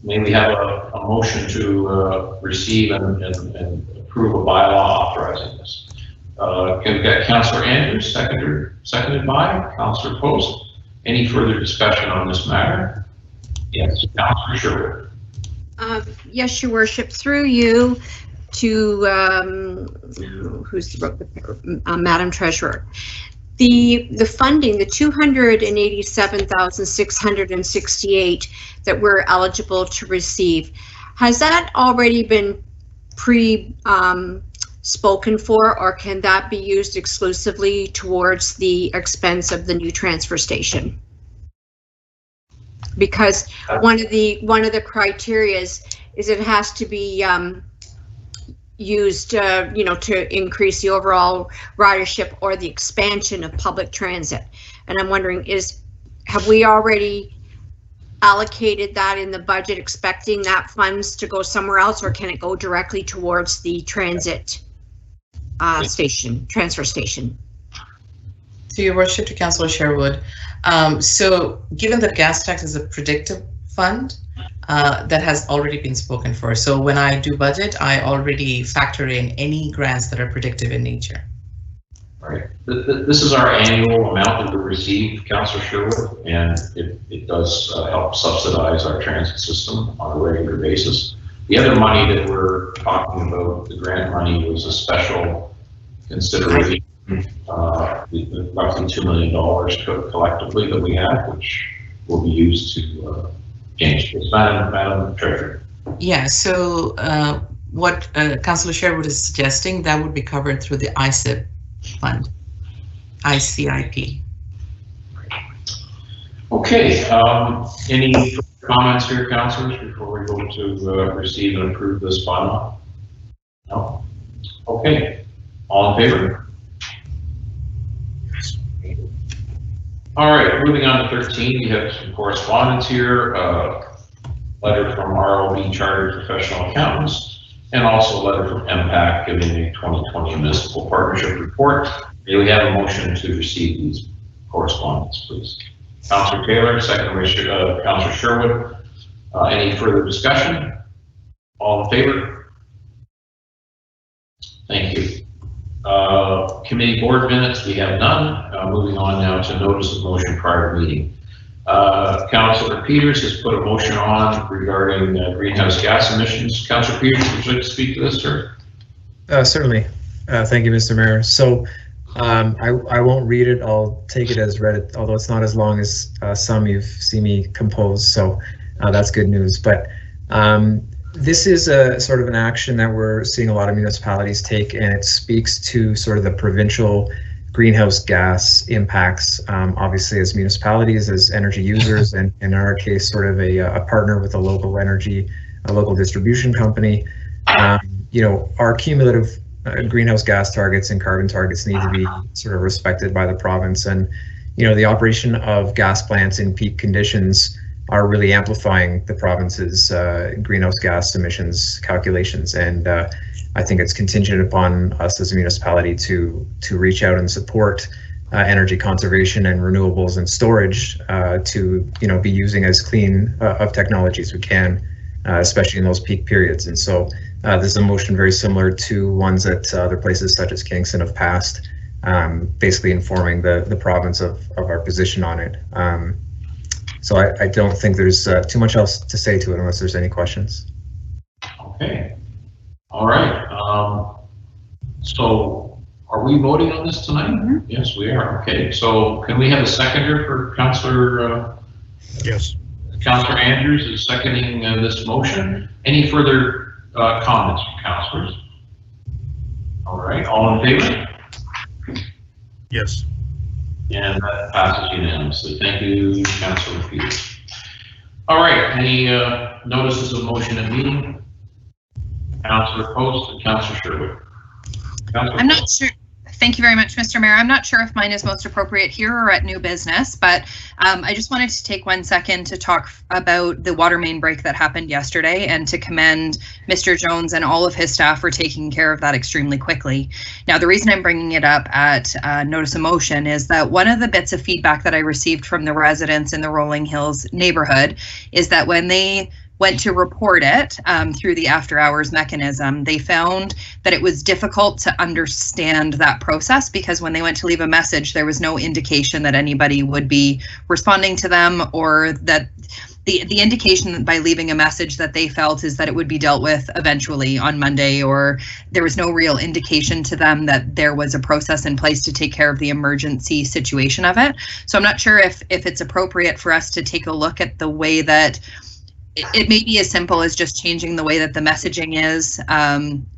May we have a motion to receive and approve a bylaw authorizing this? Can we get Councillor Andrews, seconded by Councillor Post. Any further discussion on this matter? Yes, Councillor Sherwood. Yes, Your Worship, through you to Madam Treasurer. The funding, the 287,668 that we're eligible to receive, has that already been spoken for, or can that be used exclusively towards the expense of the new transfer station? Because one of the criteria is it has to be used, you know, to increase the overall ridership or the expansion of public transit. And I'm wondering, have we already allocated that in the budget, expecting that funds to go somewhere else, or can it go directly towards the transit transfer station? To Your Worship, to Councillor Sherwood. So given that gas tax is a predictive fund, that has already been spoken for. So when I do budget, I already factor in any grants that are predictive in nature. Right. This is our annual amount that we receive, Councillor Sherwood, and it does help subsidize our transit system on a regular basis. The other money that we're talking about, the grant money, was a special consideration, roughly $2 million collectively that we have, which will be used to change this. Madam Treasurer. Yeah, so what Councillor Sherwood is suggesting, that would be covered through the ICIP fund, ICIP. Okay, any comments here, councillors, before we go to receive and approve this bylaw? No? Okay, all in favor? All right, moving on to 13, we have some correspondence here. Letter from ROB Chartered Professional Accountants, and also a letter from MPAC giving a 2020 Municipal Partnership Report. May we have a motion to receive these correspondence, please? Councillor Taylor, second by Councillor Sherwood. Any further discussion? All in favor? Thank you. Committee board minutes, we have none. Moving on now to notice of motion prior to meeting. Councillor Peters has put a motion on regarding greenhouse gas emissions. Councillor Peters, would you like to speak to this, sir? Certainly. Thank you, Mr. Mayor. So I won't read it. I'll take it as read, although it's not as long as some you've seen me compose. So that's good news. But this is a sort of an action that we're seeing a lot of municipalities take, and it speaks to sort of the provincial greenhouse gas impacts, obviously as municipalities, as energy users, and in our case, sort of a partner with a local distribution company. You know, our cumulative greenhouse gas targets and carbon targets need to be sort of respected by the province, and you know, the operation of gas plants in peak conditions are really amplifying the province's greenhouse gas emissions calculations, and I think it's contingent upon us as a municipality to reach out and support energy conservation and renewables and storage to, you know, be using as clean of technology as we can, especially in those peak periods. And so this is a motion very similar to ones that other places such as Kingston have passed, basically informing the province of our position on it. So I don't think there's too much else to say to it unless there's any questions. Okay. All right. So are we voting on this tonight? Mm-hmm. Yes, we are. Okay. So can we have a seconder for Councillor? Yes. Councillor Andrews is seconding this motion. Any further comments from councillors? All right. All in favor? Yes. And that passes unanimously. Thank you, Councillor Peters. All right. Any notices of motion at meeting? Councillor Post and Councillor Sherwood. I'm not sure. Thank you very much, Mr. Mayor. I'm not sure if mine is most appropriate here or at new business, but I just wanted to take 1 second to talk about the water main break that happened yesterday and to commend Mr. Jones and all of his staff for taking care of that extremely quickly. Now, the reason I'm bringing it up at notice of motion is that one of the bits of feedback that I received from the residents in the Rolling Hills neighborhood is that when they went to report it through the after hours mechanism, they found that it was difficult to understand that process because when they went to leave a message, there was no indication that anybody would be responding to them, or that the indication by leaving a message that they felt is that it would be dealt with eventually on Monday, or there was no real indication to them that there was a process in place to take care of the emergency situation of it. So I'm not sure if it's appropriate for us to take a look at the way that it may be as simple as just changing the way that the messaging is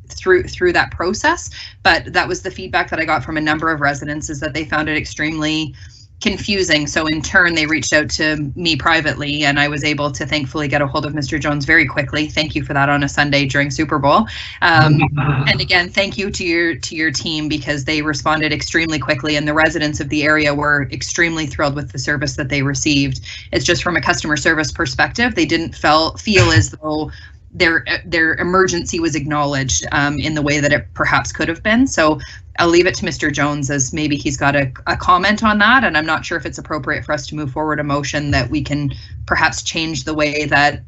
through that process. But that was the feedback that I got from a number of residents, is that they found it extremely confusing. So in turn, they reached out to me privately, and I was able to thankfully get a hold of Mr. Jones very quickly. Thank you for that on a Sunday during Super Bowl. And again, thank you to your team, because they responded extremely quickly, and the residents of the area were extremely thrilled with the service that they received. It's just from a customer service perspective, they didn't feel as though their emergency was acknowledged in the way that it perhaps could have been. So I'll leave it to Mr. Jones, as maybe he's got a comment on that, and I'm not sure if it's appropriate for us to move forward a motion that we can perhaps change the way that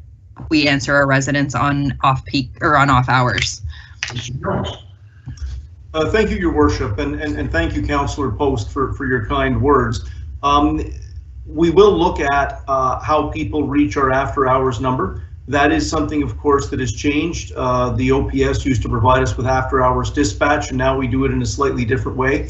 we answer our residents on off-peak or on off hours. Thank you, Your Worship, and thank you, Councillor Post, for your kind words. We will look at how people reach our after-hours number. That is something, of course, that has changed. The OPS used to provide us with after-hours dispatch, and now we do it in a slightly different way.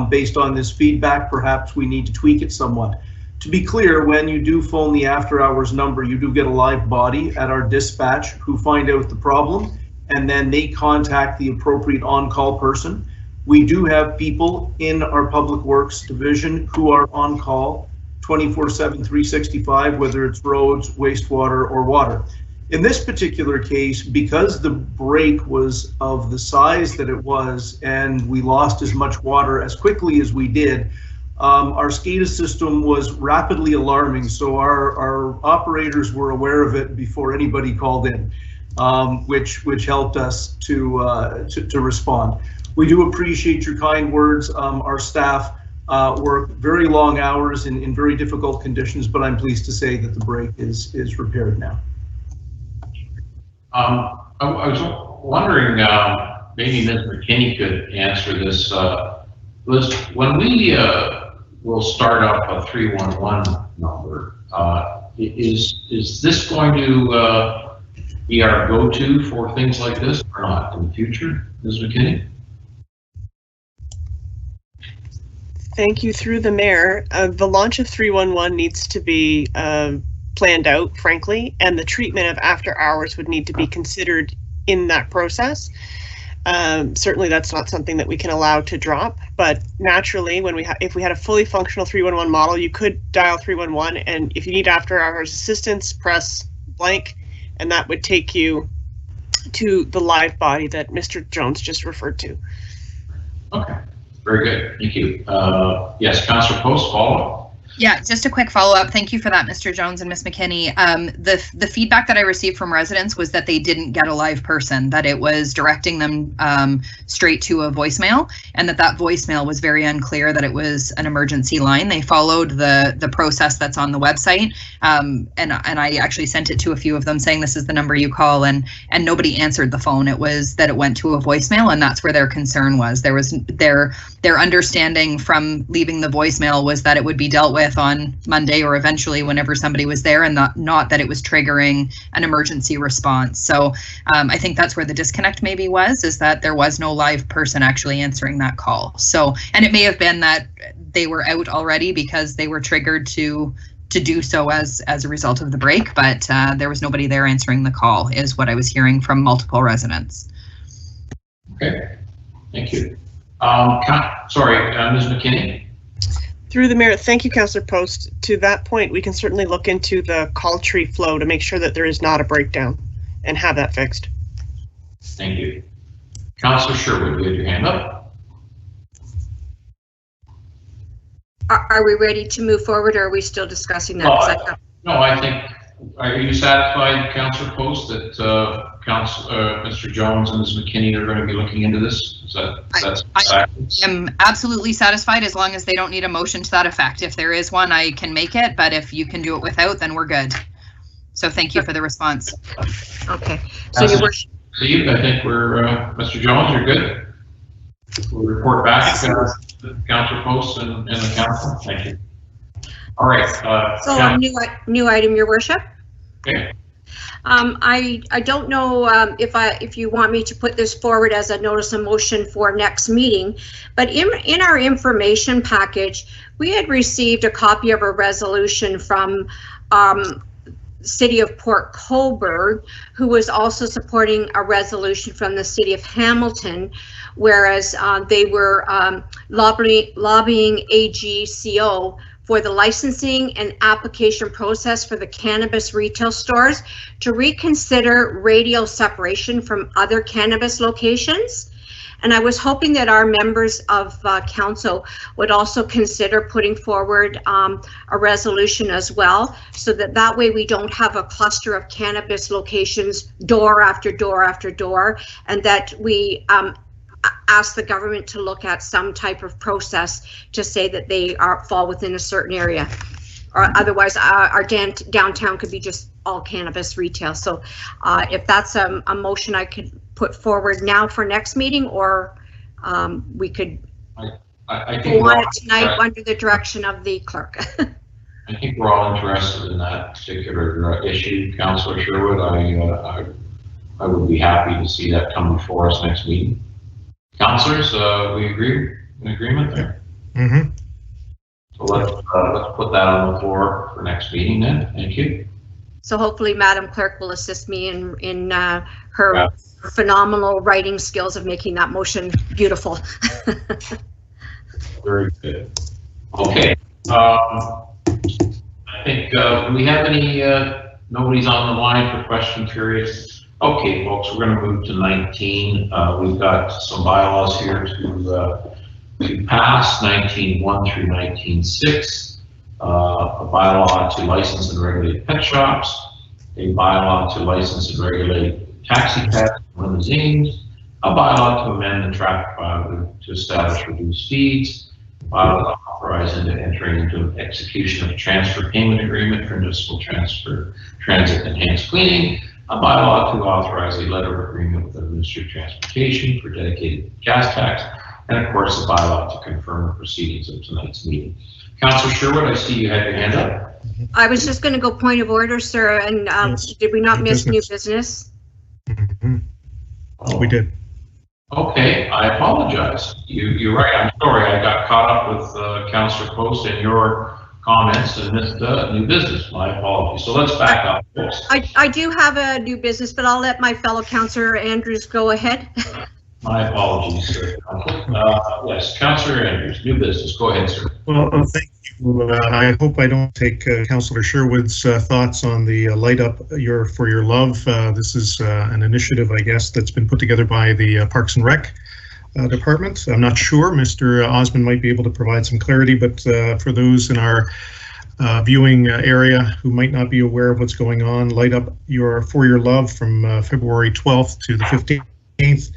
Based on this feedback, perhaps we need to tweak it somewhat. To be clear, when you do phone the after-hours number, you do get a live body at our dispatch who find out the problem, and then they contact the appropriate on-call person. We do have people in our Public Works division who are on call 24/7, 365, whether it's roads, wastewater, or water. In this particular case, because the break was of the size that it was, and we lost as much water as quickly as we did, our SCADA system was rapidly alarming, so our operators were aware of it before anybody called in, which helped us to respond. We do appreciate your kind words. Our staff work very long hours in very difficult conditions, but I'm pleased to say that the break is repaired now. I was wondering, maybe Ms. McKinney could answer this. Liz, when we will start up a 311 number, Is this going to be our go-to for things like this or not in the future, Ms. McKinney? Thank you. Through the mayor, the launch of 311 needs to be planned out, frankly, and the treatment of after hours would need to be considered in that process. Certainly that's not something that we can allow to drop, but naturally if we had a fully functional 311 model, you could dial 311, and if you need after hours assistance, press blank, and that would take you to the live body that Mr. Jones just referred to. Okay, very good, thank you. Yes, Councillor Post, follow-up. Yeah, just a quick follow-up. Thank you for that, Mr. Jones and Ms. McKinney. The feedback that I received from residents was that they didn't get a live person, that it was directing them straight to a voicemail, and that voicemail was very unclear that it was an emergency line. They followed the process that's on the website, and I actually sent it to a few of them saying this is the number you call, and nobody answered the phone. It was that it went to a voicemail, and that's where their concern was. There was their understanding from leaving the voicemail was that it would be dealt with on Monday or eventually whenever somebody was there, and not that it was triggering an emergency response. So I think that's where the disconnect maybe was, is that there was no live person actually answering that call. So, and it may have been that they were out already because they were triggered to do so as a result of the break, but there was nobody there answering the call, is what I was hearing from multiple residents. Okay, thank you. Sorry, Ms. McKinney. Through the mayor, thank you, Councillor Post. To that point, we can certainly look into the call tree flow to make sure that there is not a breakdown and have that fixed. Thank you. Councillor Sherwood, you had your hand up. Are we ready to move forward, or are we still discussing that? No, I think, are you satisfied, Councillor Post, that Mr. Jones and Ms. McKinney are going to be looking into this? I am absolutely satisfied, as long as they don't need a motion to that effect. If there is one, I can make it, but if you can do it without, then we're good. So thank you for the response. Okay. So your worship. Steve, I think we're, Mr. Jones, you're good. We'll report back to Councillor Post and the council. Thank you. All right. So a new item, your worship. Okay. I don't know if you want me to put this forward as a notice of motion for next meeting, but in our information package, we had received a copy of a resolution from City of Port Colborne, who was also supporting a resolution from the City of Hamilton, whereas they were lobbying AGCO for the licensing and application process for the cannabis retail stores to reconsider radial separation from other cannabis locations. And I was hoping that our members of council would also consider putting forward a resolution as well, so that way we don't have a cluster of cannabis locations door after door after door, and that we ask the government to look at some type of process to say that they fall within a certain area, or otherwise our downtown could be just all cannabis retail. So if that's a motion I could put forward now for next meeting, or we could I think go on it tonight under the direction of the clerk. I think we're all interested in that particular issue, Councillor Sherwood. I would be happy to see that come before us next meeting. Councillors, we agree in agreement there? Mm-hmm. So let's put that on the floor for next meeting then. Thank you. So hopefully Madam Clerk will assist me in her phenomenal writing skills of making that motion beautiful. Very good. Okay. I think, do we have any, nobody's on the line for question periods? Okay, folks, we're going to move to 19. We've got some bylaws here to pass, 19.1 through 19.6. A bylaw to license and regulate pet shops, a bylaw to license and regulate taxi cabs and limousines, a bylaw to amend the traffic bylaw to establish reduced fees, a bylaw to authorize entering into an execution of a transfer payment agreement for municipal transit enhanced cleaning, a bylaw to authorize a letter of agreement with the Ministry of Transportation for dedicated gas tax, and of course a bylaw to confirm the proceedings of tonight's meeting. Councillor Sherwood, I see you had your hand up. I was just going to go point of order, sir, and Yes. did we not miss new Business. business? Mhm. We did. Okay, I apologize. You're right. I'm sorry. I got caught up with Councillor Post and your comments and missed new business. My apologies. So let's back up, folks. I do have a new business, but I'll let my fellow Councillor Andrews go ahead. My apologies, sir. Yes, Councillor Andrews, new business. Go ahead, sir. Well, thank you. I hope I don't take Councillor Sherwood's thoughts on the Light Up for Your Love. This is an initiative, I guess, that's been put together by the Parks and Rec department. I'm not sure. Mr. Osmond might be able to provide some clarity, but for those in our viewing area who might not be aware of what's going on, Light Up for Your Love from February 12th to the 15th.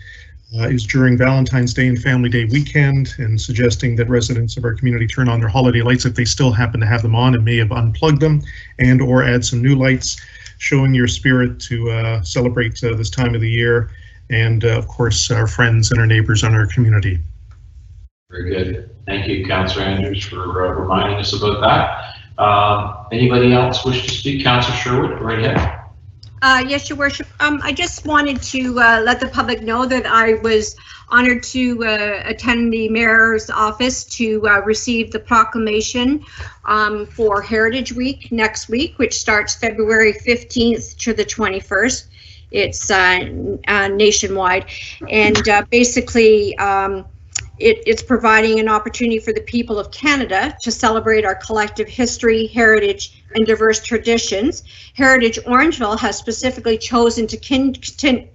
Is during Valentine's Day and Family Day weekend, and suggesting that residents of our community turn on their holiday lights if they still happen to have them on and may have unplugged them, and or add some new lights, showing your spirit to celebrate this time of the year, and of course our friends and our neighbors in our community. Very good. Thank you, Councillor Andrews, for reminding us about that. Anybody else wish to speak? Councillor Sherwood, go right ahead. Yes, Your Worship. I just wanted to let the public know that I was honored to attend the Mayor's office to receive the proclamation for Heritage Week next week, which starts February 15th to the 21st. It's nationwide, and basically it's providing an opportunity for the people of Canada to celebrate our collective history, heritage, and diverse traditions. Heritage Orangeville has specifically chosen to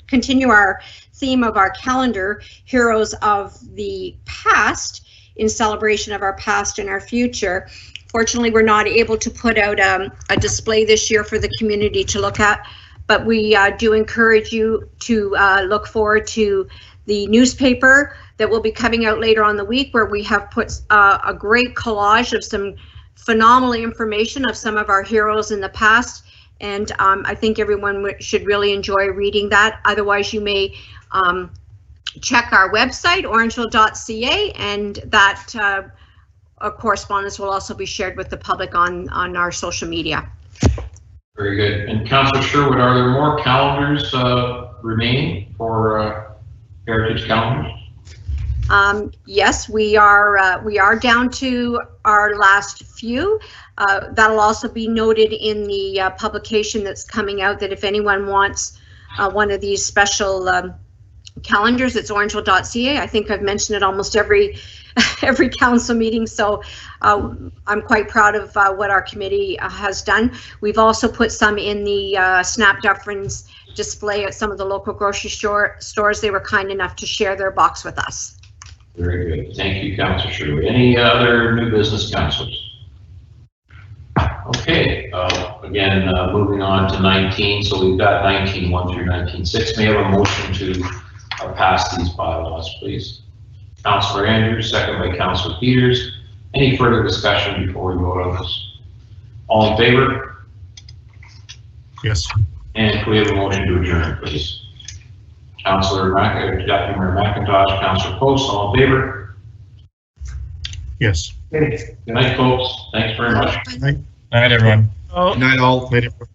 continue our theme of our calendar, Heroes of the Past, in celebration of our past and our future. Fortunately, we're not able to put out a display this year for the community to look at, but we do encourage you to look forward to the newspaper that will be coming out later on the week, where we have put a great collage of some phenomenal information of some of our heroes in the past, and I think everyone should really enjoy reading that. Otherwise, you may check our website, orangeville.ca, and that correspondence will also be shared with the public on our social media. Very good. And Councillor Sherwood, are there more calendars remaining for Heritage calendars? Yes, we are down to our last few. That'll also be noted in the publication that's coming out, that if anyone wants one of these special calendars, it's orangeville.ca. I think I've mentioned it almost every council meeting, so I'm quite proud of what our committee has done. We've also put some in the Snap Dufferins display at some of the local grocery stores. They were kind enough to share their box with us. Very good. Thank you, Councillor Sherwood. Any other new business, councillors? Okay, again, moving on to 19. So we've got 19.1 through 19.6. May I have a motion to pass these bylaws, please? Councillor Andrews, second by Councillor Peters. Any further discussion before we vote on this? All in favor? Yes. And can we have a motion to adjourn, please? Councillor Deputy Mayor McIntosh, Councillor Post, all in favor? Yes. Good night, folks. Thanks very much. Good night. All right, everyone. Good night, all. Good night, everyone.